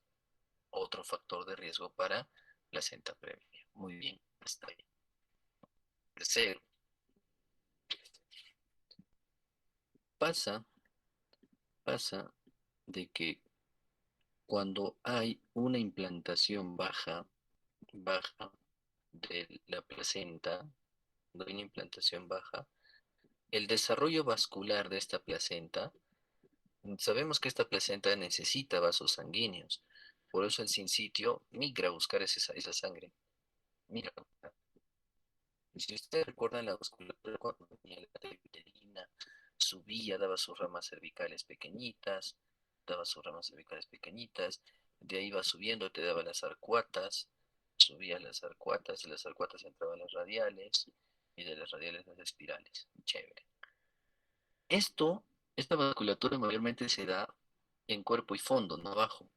Otro factor de riesgo para placenta previa. Muy bien, hasta ahí. Tercero, pasa, pasa de que cuando hay una implantación baja de la placenta, cuando hay una implantación baja, el desarrollo vascular de esta placenta, sabemos que esta placenta necesita vasos sanguíneos, por eso el sincitio migra a buscar esa sangre, migra. Y si ustedes recuerdan la vasculatura cuando tenía la arteria uterina, subía, daba sus ramas cervicales pequeñitas, de ahí va subiendo, te daba las arcuatas, subías las arcuatas, de las arcuatas entraban las radiales, y de las radiales las espirales. Chévere. Esta vasculatura mayormente se da en cuerpo y fondo, no abajo.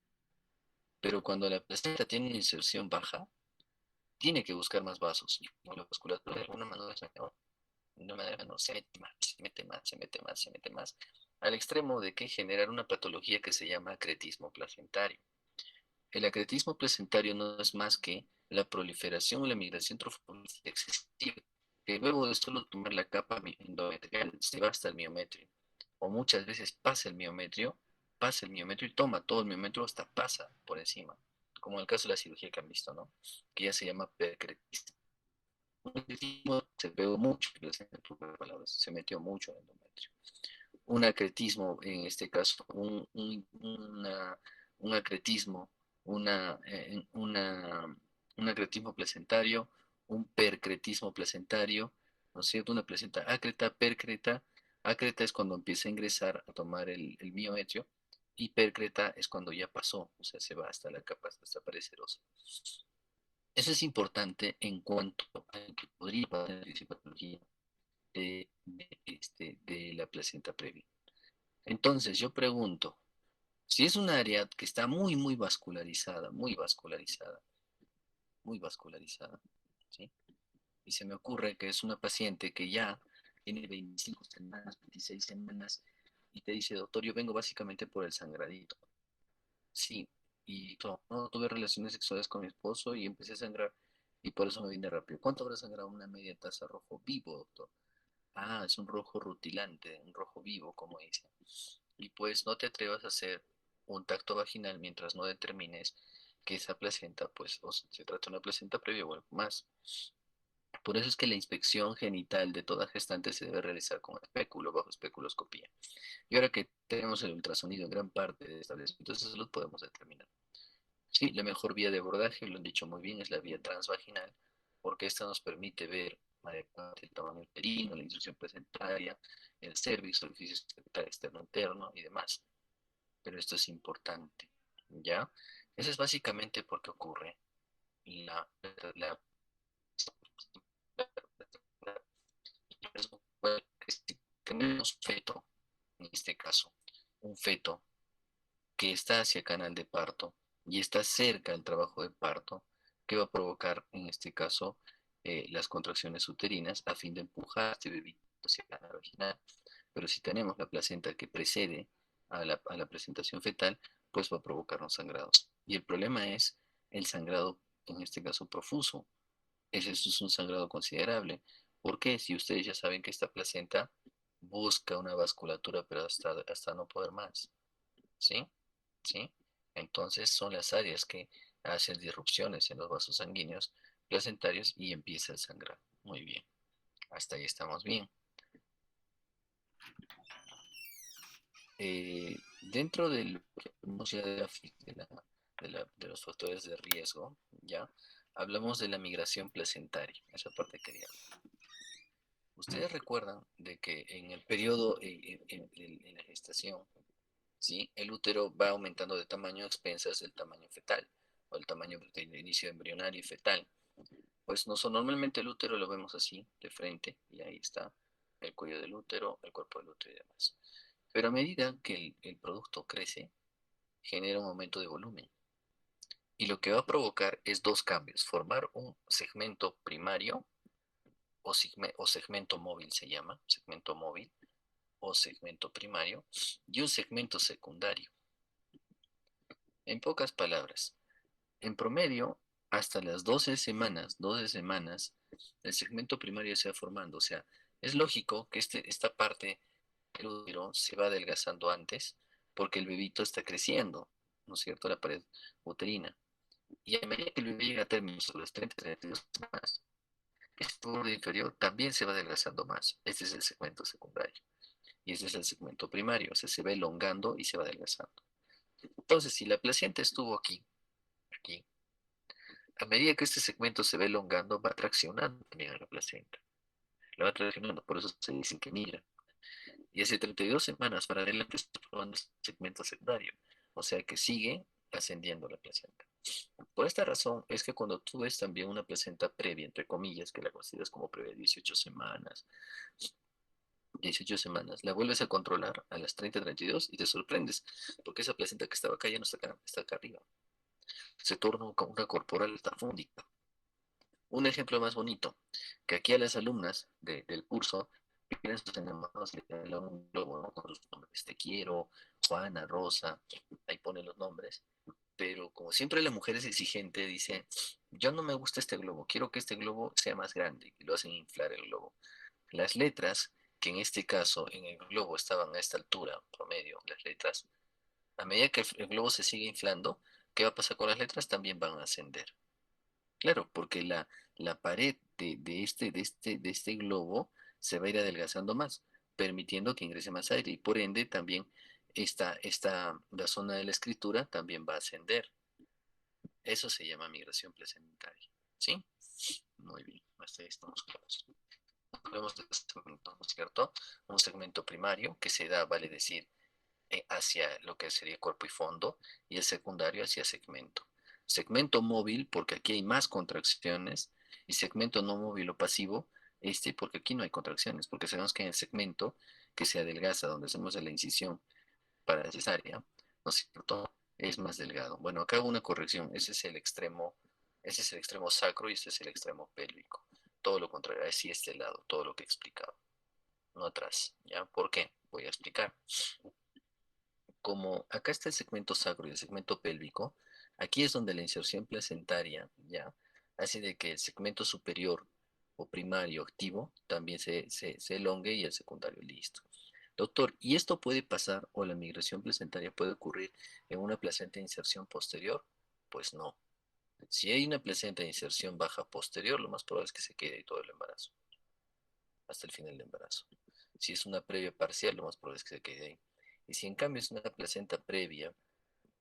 Pero cuando la placenta tiene una inserción baja, tiene que buscar más vasos. Y como la vasculatura de alguna manera no se mete más, se mete más, se mete más, se mete más, al extremo de que generar una patología que se llama acretismo placentario. El acretismo placentario no es más que la proliferación o la migración trofoblástica excesiva, que luego de solo tomar la capa endometrial se va hasta el miometrio, o muchas veces pasa el miometrio y toma todo el miometrio hasta pasa por encima, como en el caso de la cirugía que han visto, ¿no? Que ya se llama percretismo. Se pegó mucho, se metió mucho en el endometrio. un acretismo, en este caso, un acretismo, un acretismo placentario, un percretismo placentario, ¿no es cierto? Una placenta acreta, percreta. Acreta es cuando empieza a ingresar a tomar el miometrio, y percreta es cuando ya pasó, o sea, se va hasta la capa, hasta parecer óseo. Eso es importante en cuanto a que podría pasar patología de la placenta previa. Entonces, yo pregunto, si es un área que está muy vascularizada, muy vascularizada, ¿sí? Y se me ocurre que es una paciente que ya tiene 25 semanas, 26 semanas, y te dice, doctor, yo vengo básicamente por el sangradito. Sí, y no tuve relaciones sexuales con mi esposo y empecé a sangrar, y por eso me vine rápido. ¿Cuánto habrá sangrado? Una media taza rojo vivo, doctor. Ah, es un rojo rutilante, un rojo vivo, como dice. Y pues no te atrevas a hacer un tacto vaginal mientras no determines que esa placenta, pues, o se trata de una placenta previa o algo más. Por eso es que la inspección genital de toda gestante se debe realizar con espéculo, bajo especuloscopía. Y ahora que tenemos el ultrasonido en gran parte de establecimientos de salud, podemos determinar. Sí, la mejor vía de abordaje, lo han dicho muy bien, es la vía transvaginal, porque esta nos permite ver adecuadamente el tamaño uterino, la instrucción placentaria, el cervix, orificio externo interno y demás. Pero esto es importante, ¿ya? Eso es básicamente porque ocurre la, la, si tenemos feto, en este caso, un feto que está hacia canal de parto y está cerca del trabajo de parto, que va a provocar, en este caso, las contracciones uterinas a fin de empujar este bebito hacia la vaginal. Pero si tenemos la placenta que precede a la presentación fetal, pues va a provocarnos sangrados. Y el problema es el sangrado, en este caso profuso. Ese es un sangrado considerable. Porque si ustedes ya saben que esta placenta busca una vasculatura, pero hasta no poder más, ¿sí? ¿Sí? Entonces son las áreas que hacen disrupciones en los vasos sanguíneos placentarios y empieza el sangrado. Muy bien, hasta ahí estamos bien. Dentro del de los factores de riesgo, ya hablamos de la migración placentaria. Esa parte quería hablar. Ustedes recuerdan de que en el periodo, en la gestación, ¿sí? El útero va aumentando de tamaño a expensas del tamaño fetal o el tamaño del inicio embrionario y fetal. Pues normalmente el útero lo vemos así, de frente, y ahí está el cuello del útero, el cuerpo del útero y demás. Pero a medida que el producto crece, genera un aumento de volumen. Y lo que va a provocar es dos cambios: formar un segmento primario o segmento móvil se llama, segmento móvil o segmento primario, y un segmento secundario. En pocas palabras, en promedio, hasta las 12 semanas, el segmento primario se va formando. O sea, es lógico que esta parte del útero se va adelgazando antes porque el bebito está creciendo, ¿no es cierto? La pared uterina. Y a medida que el bebé llega a términos a las 32 semanas, este borde inferior también se va adelgazando más. Este es el segmento secundario. Y este es el segmento primario. O sea, se va elongando y se va adelgazando. Entonces, si la placenta estuvo aquí, a medida que este segmento se va elongando, va traccionando también a la placenta. La va traccionando, por eso se dice que mira. Y hace 32 semanas para adelante está formando este segmento secundario. O sea que sigue ascendiendo la placenta. Por esta razón es que cuando tú ves también una placenta previa, entre comillas, que la consideras como previa 18 semanas, la vuelves a controlar a las 30-32 y te sorprendes, porque esa placenta que estaba acá ya no está acá arriba. Se torna una corporal fúndica. Un ejemplo más bonito, que aquí a las alumnas del curso piden sus enamorados, le dan un globo, ¿no? Con sus nombres: te quiero, Juana, Rosa, ahí ponen los nombres. Pero como siempre la mujer es exigente, dice, yo no me gusta este globo, quiero que este globo sea más grande, y lo hacen inflar el globo. Las letras, que en este caso en el globo estaban a esta altura, promedio, las letras, a medida que el globo se sigue inflando, ¿qué va a pasar con las letras? También van a ascender. Claro, porque la pared de este globo se va a ir adelgazando más. permitiendo que ingrese más aire y por ende también la zona de la escritura también va a ascender. Eso se llama migración placentaria. ¿Sí? Muy bien, hasta ahí estamos claros. Vemos el segmento, ¿no es cierto? Un segmento primario que se da, vale decir, hacia lo que sería cuerpo y fondo, y el secundario hacia segmento. Segmento móvil, porque aquí hay más contracciones, y segmento no móvil o pasivo, porque aquí no hay contracciones, porque sabemos que en el segmento que se adelgaza, donde hacemos la incisión para la cesárea, ¿no es cierto? Es más delgado. Bueno, acá hago una corrección, ese es el extremo sacro y este es el extremo pélvico. Todo lo contrario, así este lado, todo lo que he explicado, no atrás, ¿ya? ¿Por qué? Voy a explicar. Como acá está el segmento sacro y el segmento pélvico, aquí es donde la inserción placentaria, ¿ya? Hace de que el segmento superior o primario activo también se elongue y el secundario listo. Doctor, ¿y esto puede pasar o la migración placentaria puede ocurrir en una placenta de inserción posterior? Pues no. Si hay una placenta de inserción baja posterior, lo más probable es que se quede ahí todo el embarazo, hasta el final del embarazo. Si es una previa parcial, lo más probable es que se quede ahí. Y si en cambio es una placenta previa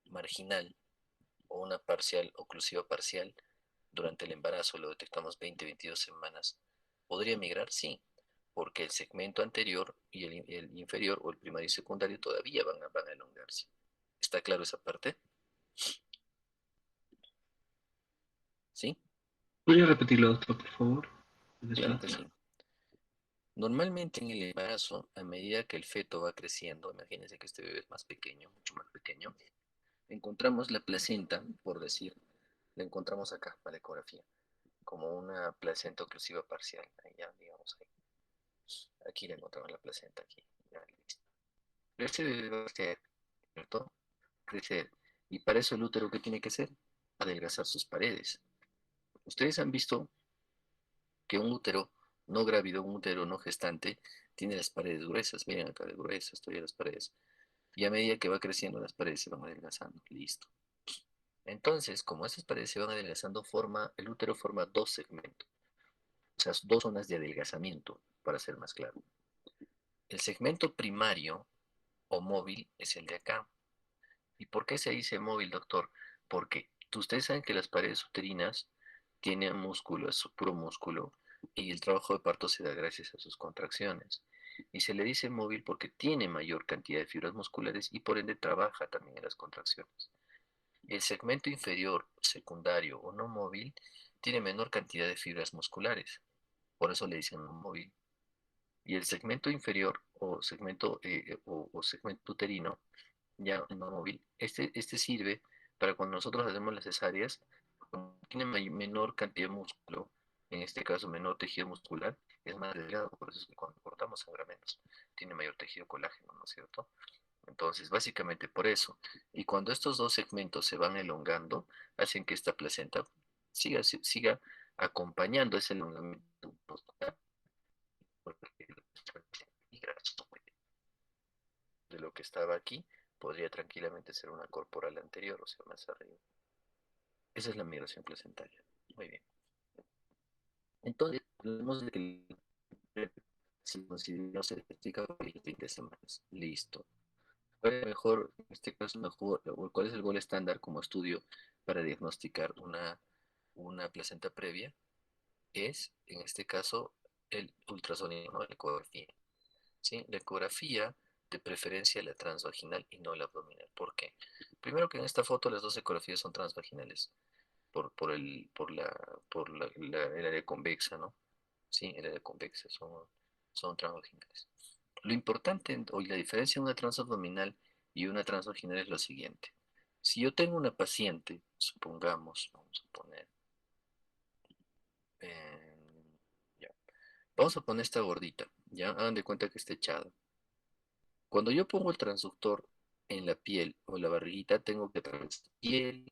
marginal o una parcial oclusiva parcial, durante el embarazo lo detectamos 20-22 semanas, ¿podría migrar? Sí, porque el segmento anterior y el inferior o el primario y secundario todavía van a elongarse. ¿Está claro esa parte? ¿Sí? ¿Podría repetirlo, doctor, por favor? Claro que sí. Normalmente en el embarazo, a medida que el feto va creciendo, imagínense que este bebé es más pequeño, mucho más pequeño, encontramos la placenta, por decir, la encontramos acá para la ecografía, como una placenta oclusiva parcial, ya digamos ahí. Aquí la encontramos la placenta, aquí. Ya, listo. Pero este bebé va a crecer, ¿cierto? Crecer. Y para eso el útero, ¿qué tiene que hacer? Adelgazar sus paredes. Ustedes han visto que un útero no grávido, un útero no gestante, tiene las paredes gruesas. Miren acá de gruesas, todavía las paredes. Y a medida que va creciendo, las paredes se van adelgazando. Listo. Entonces, como esas paredes se van adelgazando, el útero forma dos segmentos, o sea, dos zonas de adelgazamiento, para ser más claro. El segmento primario o móvil es el de acá. ¿Y por qué se dice móvil, doctor? Porque ustedes saben que las paredes uterinas tienen músculo, es puro músculo, y el trabajo de parto se da gracias a sus contracciones. Y se le dice móvil porque tiene mayor cantidad de fibras musculares y por ende trabaja también en las contracciones. El segmento inferior, secundario o no móvil tiene menor cantidad de fibras musculares, por eso le dicen no móvil. Y el segmento inferior o segmento uterino, ya no móvil, este sirve para cuando nosotros hacemos las cesáreas, cuando tiene menor cantidad de músculo, en este caso menor tejido muscular, es más delgado, por eso es que cuando cortamos sangra menos, tiene mayor tejido colágeno, ¿no es cierto? Entonces, básicamente por eso. Y cuando estos dos segmentos se van elongando, hacen que esta placenta siga acompañando ese elongamiento muscular, porque de lo que estaba aquí podría tranquilamente ser una corporal anterior, o sea, más arriba. Esa es la migración placentaria. Muy bien. Entonces, hablamos de que si consideramos se explica por 20 semanas. Listo. Mejor, en este caso, mejor, ¿cuál es el gol estándar como estudio para diagnosticar una placenta previa? Es, en este caso, el ultrasonido, ¿no? La ecografía. ¿Sí? La ecografía, de preferencia la transvaginal y no la abdominal. ¿Por qué? Primero que en esta foto las dos ecografías son transvaginales el área convexa, ¿no? Sí, el área convexa son transvaginales. Lo importante o la diferencia de una transabdominal y una transvaginal es lo siguiente. Si yo tengo una paciente, supongamos, vamos a poner, ya, vamos a poner esta gordita, ya, hagan de cuenta que está echada. Cuando yo pongo el transductor en la piel o la barriguita, tengo que atravesar piel,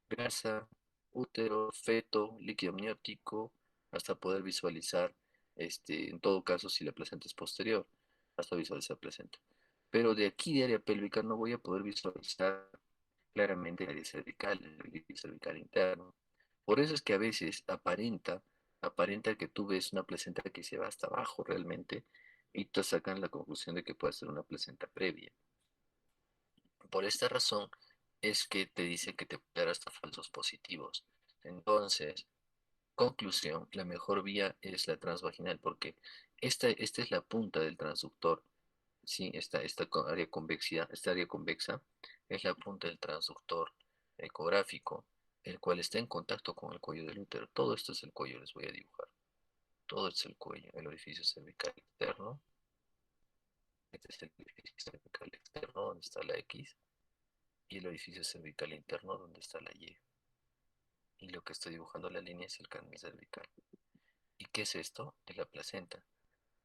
grasa, útero, feto, líquido amniótico, hasta poder visualizar, en todo caso, si la placenta es posterior, hasta visualizar placenta. Pero de aquí, de área pélvica, no voy a poder visualizar claramente el área cervical interno. Por eso es que a veces aparenta que tú ves una placenta que se va hasta abajo realmente, y te sacan la conclusión de que puede ser una placenta previa. Por esta razón es que te dice que te puede dar hasta falsos positivos. Entonces, conclusión, la mejor vía es la transvaginal, porque esta es la punta del transductor, ¿sí? Área convexa, esta área convexa es la punta del transductor ecográfico, el cual está en contacto con el cuello del útero. Todo esto es el cuello, les voy a dibujar. Todo es el cuello, el orificio cervical externo. Este es el orificio cervical externo, donde está la X, y el orificio cervical interno, donde está la Y. Y lo que estoy dibujando la línea es el canal cervical. ¿Y qué es esto? Es la placenta,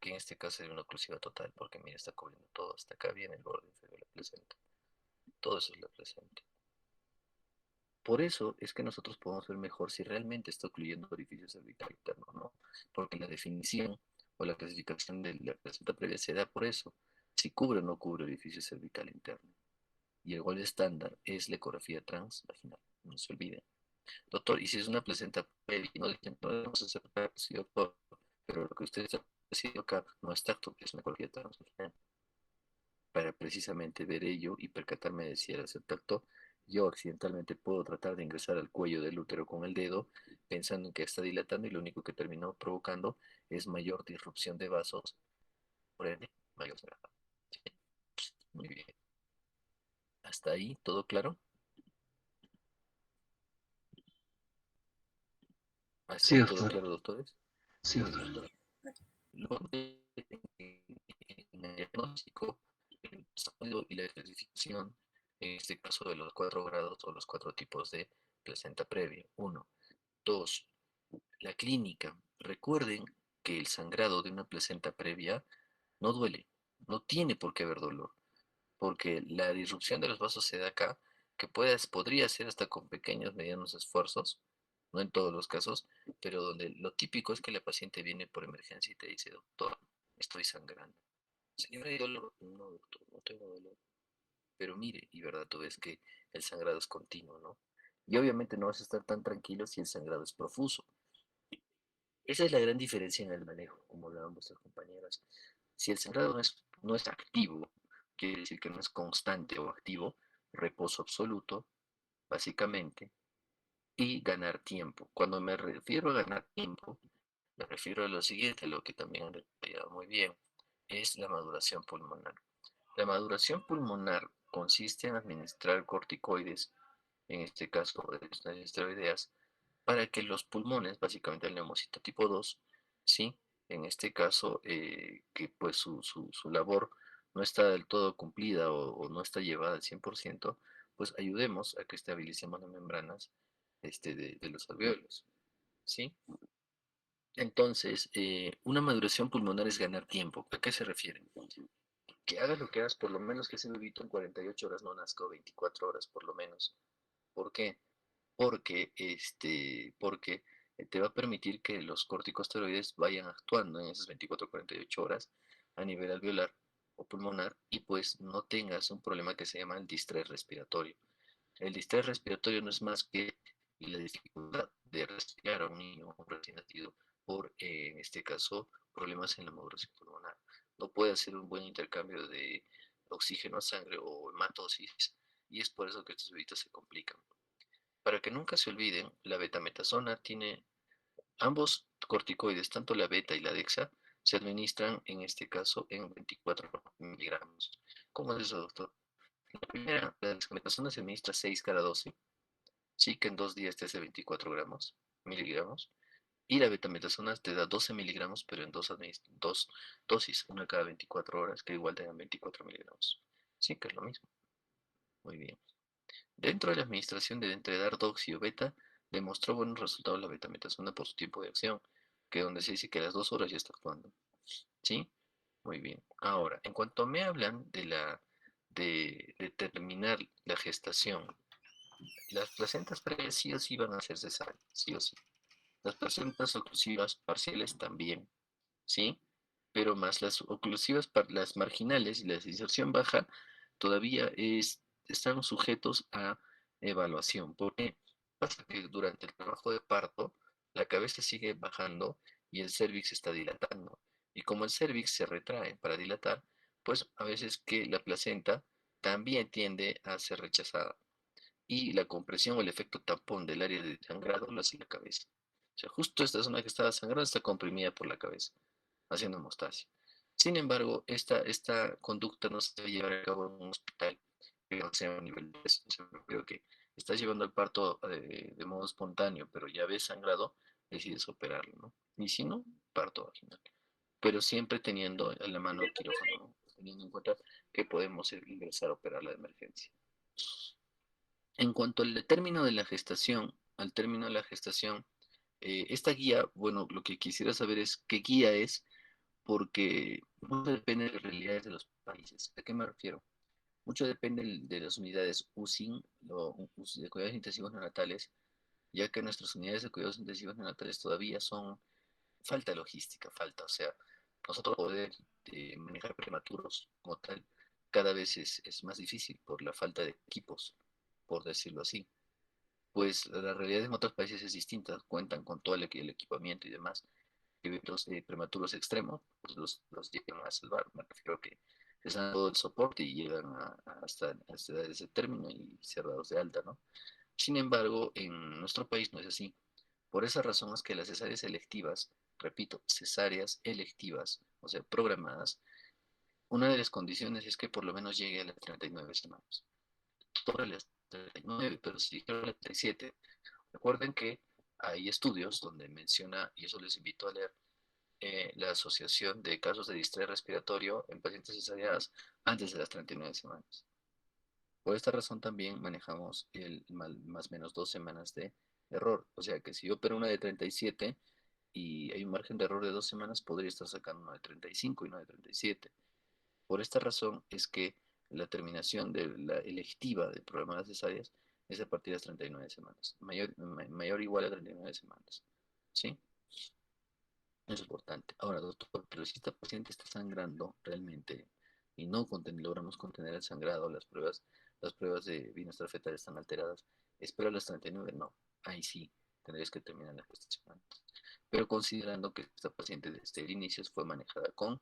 que en este caso sería una oclusiva total, porque mira, está cubriendo todo. Hasta acá viene el borde inferior de la placenta. Todo eso es la placenta. Por eso es que nosotros podemos ver mejor si realmente está ocluyendo el orificio cervical interno o no. Porque la definición o la clasificación de la placenta previa se da por eso. Si cubre o no cubre el orificio cervical interno. Y el gol estándar es la ecografía transvaginal. No se olviden. Doctor, y si es una placenta previa, no debemos aceptar, sí, doctor, pero lo que usted está haciendo acá no es tacto, es una ecografía transvaginal. Para precisamente ver ello y percatarme de si era ser tacto, yo accidentalmente puedo tratar de ingresar al cuello del útero con el dedo, pensando en que está dilatando y lo único que terminó provocando es mayor disrupción de vasos, por ende, mayor sangrado. Muy bien. Hasta ahí, ¿todo claro? ¿Hasta Sí, ahí todo doctor. claro, doctores? Sí, Muy doctor. bien. Luego en el diagnóstico, el estudio y la clasificación, en este caso de los 4 grados o los 4 tipos de placenta previa. Uno. Dos. La clínica. Recuerden que el sangrado de una placenta previa no duele, no tiene por qué haber dolor, porque la disrupción de los vasos se da acá, que podría ser hasta con pequeños, medianos esfuerzos, no en todos los casos, pero donde lo típico es que la paciente viene por emergencia y te dice, doctor, estoy sangrando. Señora, ¿hay dolor? No, doctor, no tengo dolor. Pero mire, y verdad, tú ves que el sangrado es continuo, ¿no? Y obviamente no vas a estar tan tranquilo si el sangrado es profuso. Esa es la gran diferencia en el manejo, como hablaban vuestras compañeras. Si el sangrado no es activo, quiere decir que no es constante o activo, reposo absoluto, básicamente, y ganar tiempo. Cuando me refiero a ganar tiempo, me refiero a lo siguiente, lo que también han detallado muy bien, es la maduración pulmonar. La maduración pulmonar consiste en administrar corticoides, en este caso de las esteroideas, para que los pulmones, básicamente el neumocito tipo 2, ¿sí? En este caso, que pues su labor no está del todo cumplida o no está llevada al 100%, pues ayudemos a que estabilicemos las membranas de los alveolos, ¿sí? Entonces, una maduración pulmonar es ganar tiempo. ¿A qué se refiere? Que hagas lo que hagas, por lo menos que ese bebito en 48 horas no nazca, o 24 horas por lo menos. ¿Por qué? Porque te va a permitir que los corticosteroides vayan actuando en esas 24 o 48 horas a nivel alveolar o pulmonar y pues no tengas un problema que se llama el distrés respiratorio. El distrés respiratorio no es más que la dificultad de respirar a un niño o un recién nacido por, en este caso, problemas en la maduración pulmonar. No puede hacer un buen intercambio de oxígeno a sangre o hematosis y es por eso que estos bebitos se complican. Para que nunca se olviden, la betametasona tiene ambos corticoides, tanto la beta y la dexa, se administran en este caso en 24 miligramos. ¿Cómo es eso, doctor? La primera, la dexametasona se administra 6 cada 12, sí que en 2 días te hace 24 miligramos, y la betametasona te da 12 miligramos, pero en dos dosis, una cada 24 horas, que igual te dan 24 miligramos. Sí, que es lo mismo. Muy bien. Dentro de la administración de entre dar doxy o beta, demostró buenos resultados la betametasona por su tiempo de acción, que donde se dice que a las 2 horas ya está actuando. ¿Sí? Muy bien. Ahora, en cuanto me hablan de terminar la gestación, las placentas previas sí o sí van a ser cesáreas, sí o sí. Las placentas oclusivas parciales también, ¿sí? Pero más las oclusivas, las marginales y la inserción baja todavía están sujetos a evaluación. Porque pasa que durante el trabajo de parto la cabeza sigue bajando y el cervix está dilatando. Y como el cérvix se retrae para dilatar, pues a veces que la placenta también tiende a ser rechazada. Y la compresión o el efecto tampón del área de sangrado lo hace la cabeza. O sea, justo esta zona que estaba sangrando está comprimida por la cabeza, haciendo hemostasia. Sin embargo, esta conducta no se debe llevar a cabo en un hospital que no sea a nivel 3. O sea, creo que estás llevando el parto de modo espontáneo, pero ya ves sangrado, decides operarlo, ¿no? Y si no, parto vaginal. Pero siempre teniendo a la mano el quirófano, ¿no? Teniendo en cuenta que podemos ingresar a operar la emergencia. En cuanto al término de la gestación, al término de la gestación, esta guía, bueno, lo que quisiera saber es qué guía es, porque mucho depende de las realidades de los países. ¿A qué me refiero? Mucho depende de las unidades USIN, de cuidados intensivos neonatales, ya que nuestras unidades de cuidados intensivos neonatales todavía son falta logística, falta, o sea, nosotros poder manejar prematuros como tal cada vez es más difícil por la falta de equipos, por decirlo así. Pues la realidad en otros países es distinta, cuentan con todo el equipamiento y demás. Eventos prematuros extremos, pues los llegan a salvar. Me refiero a que les dan todo el soporte y llegan hasta ese término y cerrados de alta, ¿no? Sin embargo, en nuestro país no es así. Por esa razón es que las cesáreas electivas, repito, cesáreas electivas, o sea, programadas, una de las condiciones es que por lo menos llegue a las 39 semanas. Sobre las 39, pero si dijeron las 37, recuerden que hay estudios donde menciona, y eso les invito a leer, la asociación de casos de distrés respiratorio en pacientes cesareanas antes de las 39 semanas. Por esta razón también manejamos el más o menos 2 semanas de error. O sea que si yo opero una de 37 y hay un margen de error de 2 semanas, podría estar sacando una de 35 y no de 37. Por esta razón es que la terminación de la electiva del programa de las cesáreas es a partir de las 39 semanas. Mayor o igual a 39 semanas. ¿Sí? Eso es importante. Ahora, doctor, pero si esta paciente está sangrando realmente y no logramos contener el sangrado, las pruebas de bienestar fetal están alteradas, espero a las 39, no. Ahí sí, tendrías que terminar la gestación antes. Pero considerando que esta paciente desde el inicio fue manejada con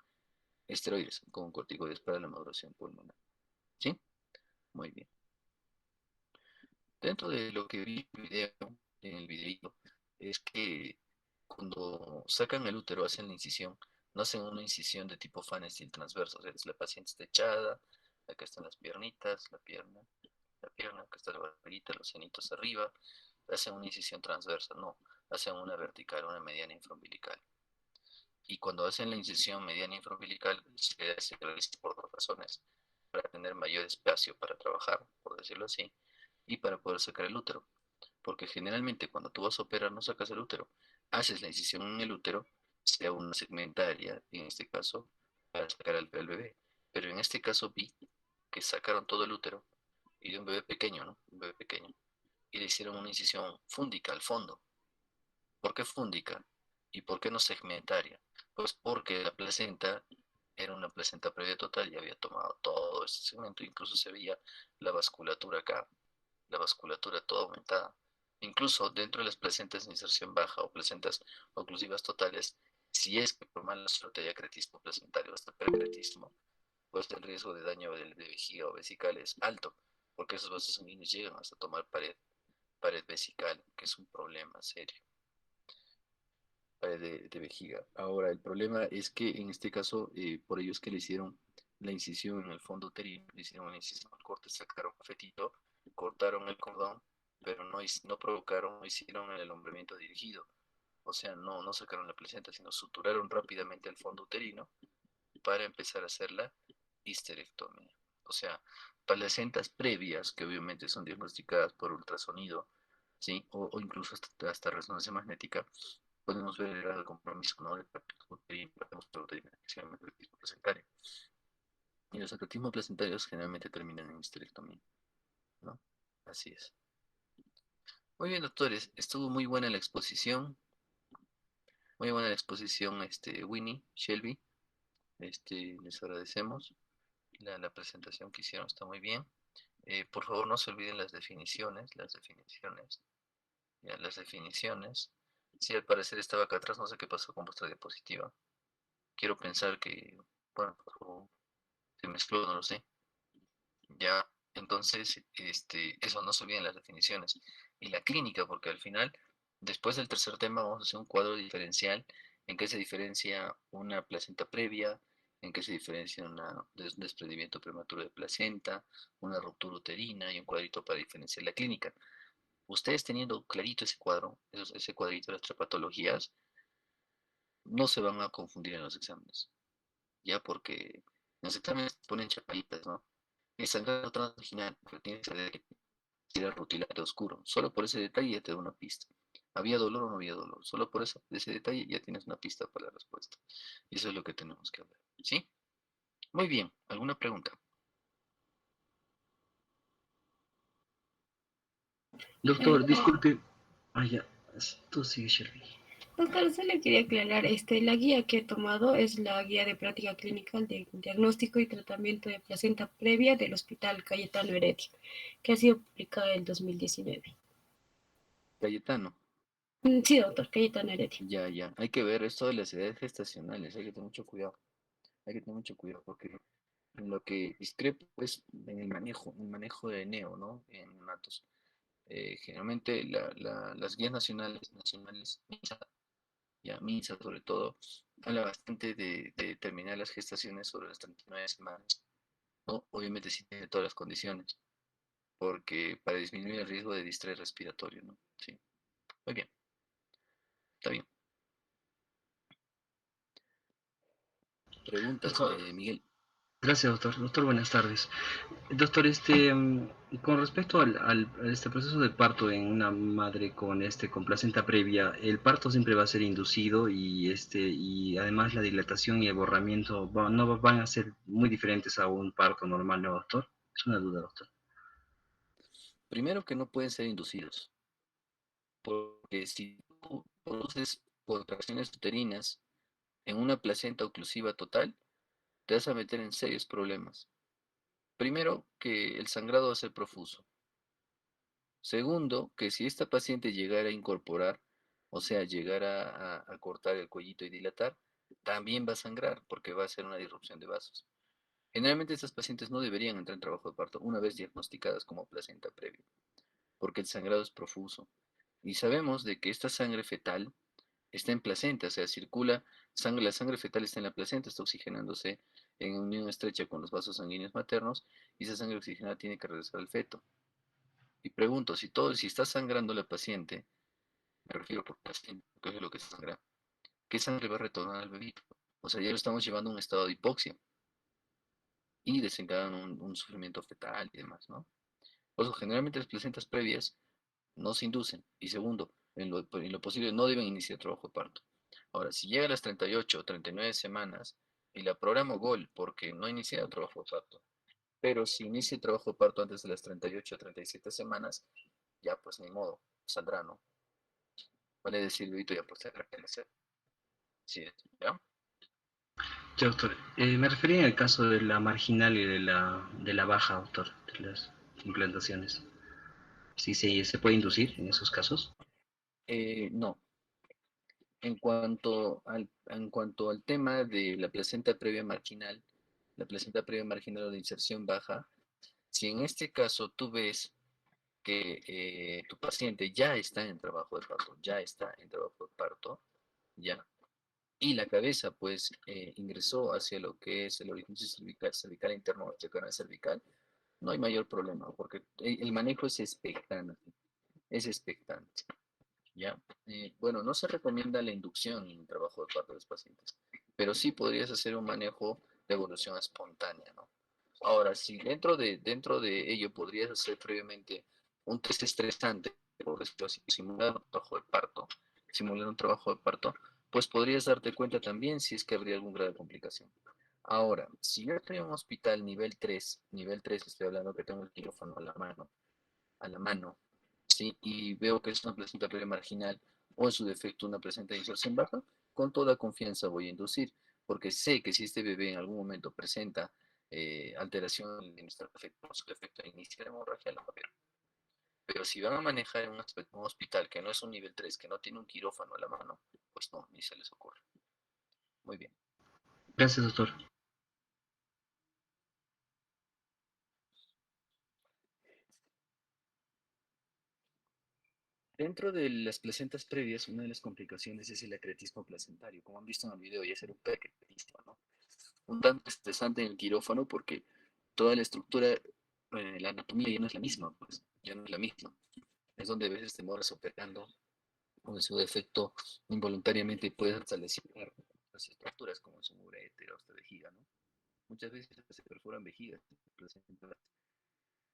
esteroides, con corticoides para la maduración pulmonar. ¿Sí? Muy bien. Dentro de lo que vi en el videito, es que cuando sacan el útero, hacen la incisión, no hacen una incisión de tipo fan steel transverso, o sea, la paciente está echada, acá están las piernitas, la pierna, acá está la barriguita, los senitos arriba, hacen una incisión transversa, no, hacen una vertical, una mediana infraumbilical. Y cuando hacen la incisión mediana infraumbilical, se realiza por dos razones, para tener mayor espacio para trabajar, por decirlo así, y para poder sacar el útero. Porque generalmente cuando tú vas a operar no sacas el útero, haces la incisión en el útero, sea una segmentaria, en este caso, para sacar al bebé. Pero en este caso vi que sacaron todo el útero y de un bebé pequeño, ¿no? Un bebé pequeño. Y le hicieron una incisión fúndica al fondo. ¿Por qué fúndica? ¿Y por qué no segmentaria? Pues porque la placenta era una placenta previa total y había tomado todo ese segmento, incluso se veía la vasculatura acá, la vasculatura toda aumentada. Incluso dentro de las placentas de inserción baja o placentas oclusivas totales, si es que por mala suerte hay acretismo placentario, hasta precretismo, pues el riesgo de daño de vejiga o vesical es alto, porque esos vasos sanguíneos llegan hasta tomar pared vesical, que es un problema serio, pared de vejiga. Ahora, el problema es que en este caso, por ello es que le hicieron la incisión en el fondo uterino, le hicieron una incisión al corte, sacaron un fetito, cortaron el cordón, pero no provocaron, no hicieron el alumbramiento dirigido. O sea, no sacaron la placenta, sino suturaron rápidamente el fondo uterino para empezar a hacer la histerectomía. O sea, placentas previas, que obviamente son diagnosticadas por ultrasonido, ¿sí? O incluso hasta resonancia magnética, podemos ver el compromiso, ¿no? Del uterino, placentario. Y los acrotismos placentarios generalmente terminan en histerectomía, ¿no? Así es. Muy bien, doctores, estuvo muy buena la exposición, Winnie, Shelby, les agradecemos, la presentación que hicieron está muy bien. Por favor, no se olviden ya, las definiciones. Sí, al parecer estaba acá atrás, no sé qué pasó con vuestra diapositiva. quiero pensar que, bueno, o se mezcló, no lo sé. Ya, entonces, eso no se olviden las definiciones. Y la clínica, porque al final, después del tercer tema, vamos a hacer un cuadro diferencial en qué se diferencia una placenta previa, en qué se diferencia un desprendimiento prematuro de placenta, una ruptura uterina y un cuadrito para diferenciar la clínica. Ustedes teniendo clarito ese cuadro, ese cuadrito de las tres patologías, no se van a confundir en los exámenes, ya porque en los exámenes ponen chapaditas, ¿no? El sangrado transvaginal, pero tienes que saber que era rutilante oscuro. Solo por ese detalle ya te da una pista. ¿Había dolor o no había dolor? Solo por ese detalle ya tienes una pista para la respuesta. Y eso es lo que tenemos que hablar. ¿Sí? Muy bien. ¿Alguna pregunta? Doctor, disculpe. Ah, ya. Tú sigue, Shelby. Doctor, solo quería aclarar, la guía que he tomado es la guía de práctica clínica de diagnóstico y tratamiento de placenta previa del Hospital Cayetano Heredia, que ha sido publicada en 2019. Cayetano. Sí, doctor, Cayetano Heredia. Ya, ya. Hay que ver esto de las edades gestacionales. Hay que tener mucho cuidado. Hay que tener mucho cuidado porque en lo que discrepo es en el manejo de neo, ¿no? En neonatos. Generalmente las guías nacionales, ya MINSA sobre todo, habla bastante de determinar las gestaciones sobre las 39 semanas, ¿no? Obviamente sí tiene todas las condiciones, porque para disminuir el riesgo de distrés respiratorio, ¿no? Sí, muy bien, está bien. Preguntas, Doctor, Miguel. gracias, doctor. Doctor, buenas tardes. Doctor, con respecto a este proceso de parto en una madre con placenta previa, el parto siempre va a ser inducido y además la dilatación y el borramiento no van a ser muy diferentes a un parto normal, ¿no, doctor? Es una duda, doctor. Primero que no pueden ser inducidos, porque si tú produces contracciones uterinas en una placenta oclusiva total, te vas a meter en serios problemas. Primero, que el sangrado va a ser profuso. Segundo, que si esta paciente llegara a incorporar, o sea, llegara a cortar el cuellito y dilatar, también va a sangrar porque va a ser una disrupción de vasos. Generalmente estas pacientes no deberían entrar en trabajo de parto una vez diagnosticadas como placenta previa, porque el sangrado es profuso. Y sabemos de que esta sangre fetal está en placenta, o sea, circula sangre, la sangre fetal está en la placenta, está oxigenándose en unión estrecha con los vasos sanguíneos maternos y esa sangre oxigenada tiene que regresar al feto. Y pregunto, si está sangrando la paciente, me refiero por paciente, que es lo que sangra, ¿qué sangre va a retornar al bebito? O sea, ya lo estamos llevando a un estado de hipoxia y desencadenan un sufrimiento fetal y demás, ¿no? Por eso, generalmente las placentas previas no se inducen. Y segundo, en lo posible no deben iniciar trabajo de parto. Ahora, si llega a las 38 o 39 semanas y la programo GOL porque no ha iniciado trabajo de parto, pero si inicia el trabajo de parto antes de las 38 o 37 semanas, ya pues ni modo, saldrá, ¿no? Vale decir, el bebito ya pues tendrá que nacer. Sí, ¿ya? Sí, doctor. Me refería en el caso de la marginal y de la baja, doctor, de las implantaciones. ¿Sí se puede inducir en esos casos? No. En cuanto al tema de la placenta previa marginal o de inserción baja, si en este caso tú ves que tu paciente ya está en trabajo de parto, ya está en trabajo de parto, ya, y la cabeza pues ingresó hacia lo que es el orificio cervical interno, hacia el canal cervical, no hay mayor problema, porque el manejo es expectante, ¿ya? Bueno, no se recomienda la inducción en el trabajo de parto de los pacientes, pero sí podrías hacer un manejo de evolución espontánea, ¿no? Ahora, si dentro de ello podrías hacer previamente un test estresante, por decirlo así, simular un trabajo de parto, pues podrías darte cuenta también si es que habría algún grado de complicación. Ahora, si yo estoy en un hospital nivel 3 estoy hablando que tengo el quirófano a la mano, ¿sí? Y veo que es una placenta previa marginal o en su defecto una placenta de inserción baja, con toda confianza voy a inducir, porque sé que si este bebé en algún momento presenta alteración en el estado su defecto de inicio de hemorragia, la va a ver. Pero si van a manejar en un hospital que no es un nivel 3 que no tiene un quirófano a la mano, pues no, ni se les ocurre. Muy bien. Gracias, doctor. Dentro de las placentas previas, una de las complicaciones es el acretismo placentario. Como han visto en el video, ya será un acretismo, ¿no? Un tanto estresante en el quirófano porque toda la estructura, la anatomía ya no es la misma, pues, ya no es la misma. Es donde a veces te moras operando, o en su defecto, involuntariamente puedes hasta lesionar las estructuras como su uréter o esta vejiga, ¿no? Muchas veces se perforan vejigas, placentas,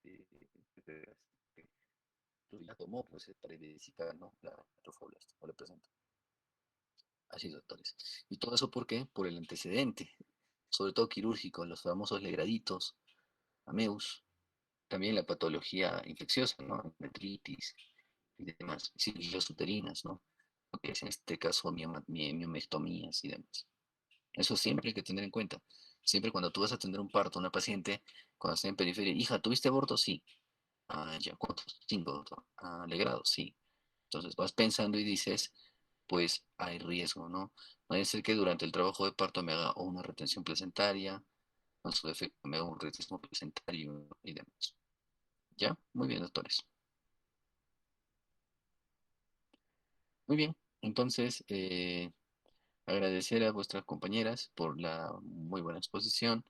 eh, que la tomó, pues, para verificar, ¿no? La trofoblast o la placenta. Así, doctores. ¿Y todo eso por qué? Por el antecedente, sobre todo quirúrgico, los famosos legraditos, ameus, también la patología infecciosa, ¿no? Metritis y demás, cirugías uterinas, ¿no? Lo que es en este caso miomectomías y demás. Eso siempre hay que tener en cuenta. Siempre cuando tú vas a atender un parto a una paciente, cuando está en periferia, hija, ¿tuviste aborto? Sí. Ah, ya, ¿cuántos? 5, doctor. Ah, legrado, sí. Entonces vas pensando y dices, pues hay riesgo, ¿no? Puede ser que durante el trabajo de parto me haga o una retención placentaria, o en su defecto me haga un retención placentario y demás. ¿Ya? Muy bien, doctores. Muy bien. Entonces, agradecer a vuestras compañeras por la muy buena exposición.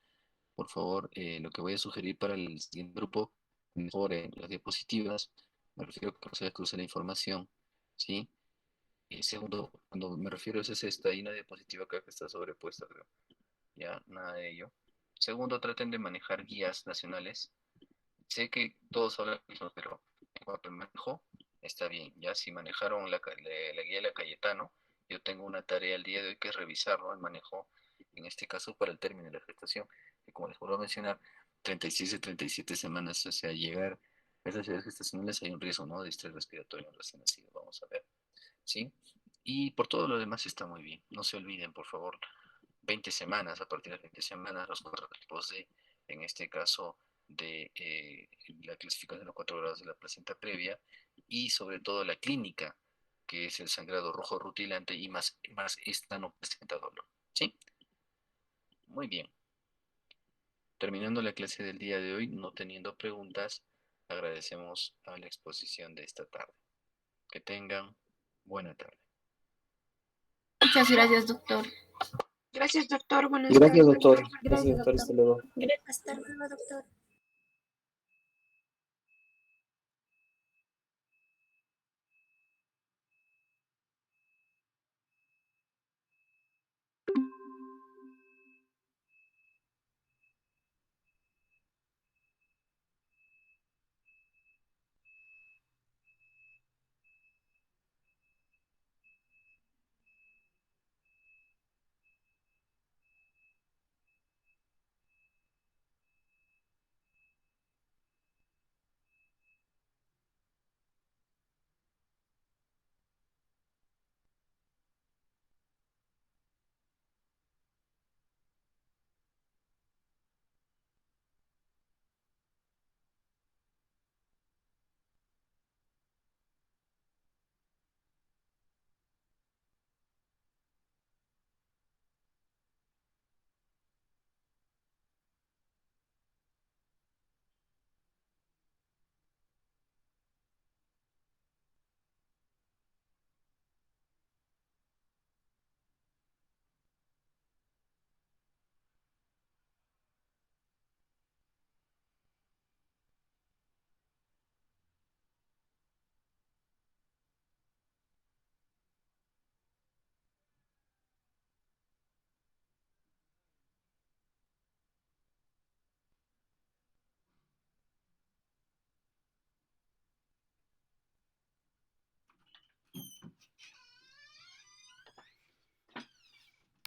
Por favor, lo que voy a sugerir para el siguiente grupo, mejoren las diapositivas. Me refiero a que no se cruce la información, ¿sí? Y segundo, cuando me refiero a esa cesta, hay una diapositiva acá que está sobrepuesta, creo. Ya, nada de ello. Segundo, traten de manejar guías nacionales. Sé que todos hablan lo mismo, pero en cuanto al manejo, está bien. Ya si manejaron la guía de la Cayetano, yo tengo una tarea el día de hoy que es revisarlo, el manejo, en este caso para el término de la gestación, que como les vuelvo a mencionar, 36 de 37 semanas, o sea, llegar a esas edades gestacionales hay un riesgo, ¿no? De estrés respiratorio en recién nacido, vamos a ver, ¿sí? Y por todo lo demás está muy bien. No se olviden, por favor, 20 semanas, a partir de 20 semanas, los 4 tipos de, en este caso, de la clasificación de los 4 grados de la placenta previa y sobre todo la clínica, que es el sangrado rojo rutilante y más esta no presenta dolor. ¿Sí? Muy bien. Terminando la clase del día de hoy, no teniendo preguntas, agradecemos a la exposición de esta tarde. Que tengan buena tarde. Muchas gracias, doctor. Gracias, doctor. Buenas Gracias, tardes. doctor. Gracias, Gracias, doctor. doctor. Hasta luego. Hasta luego, doctor.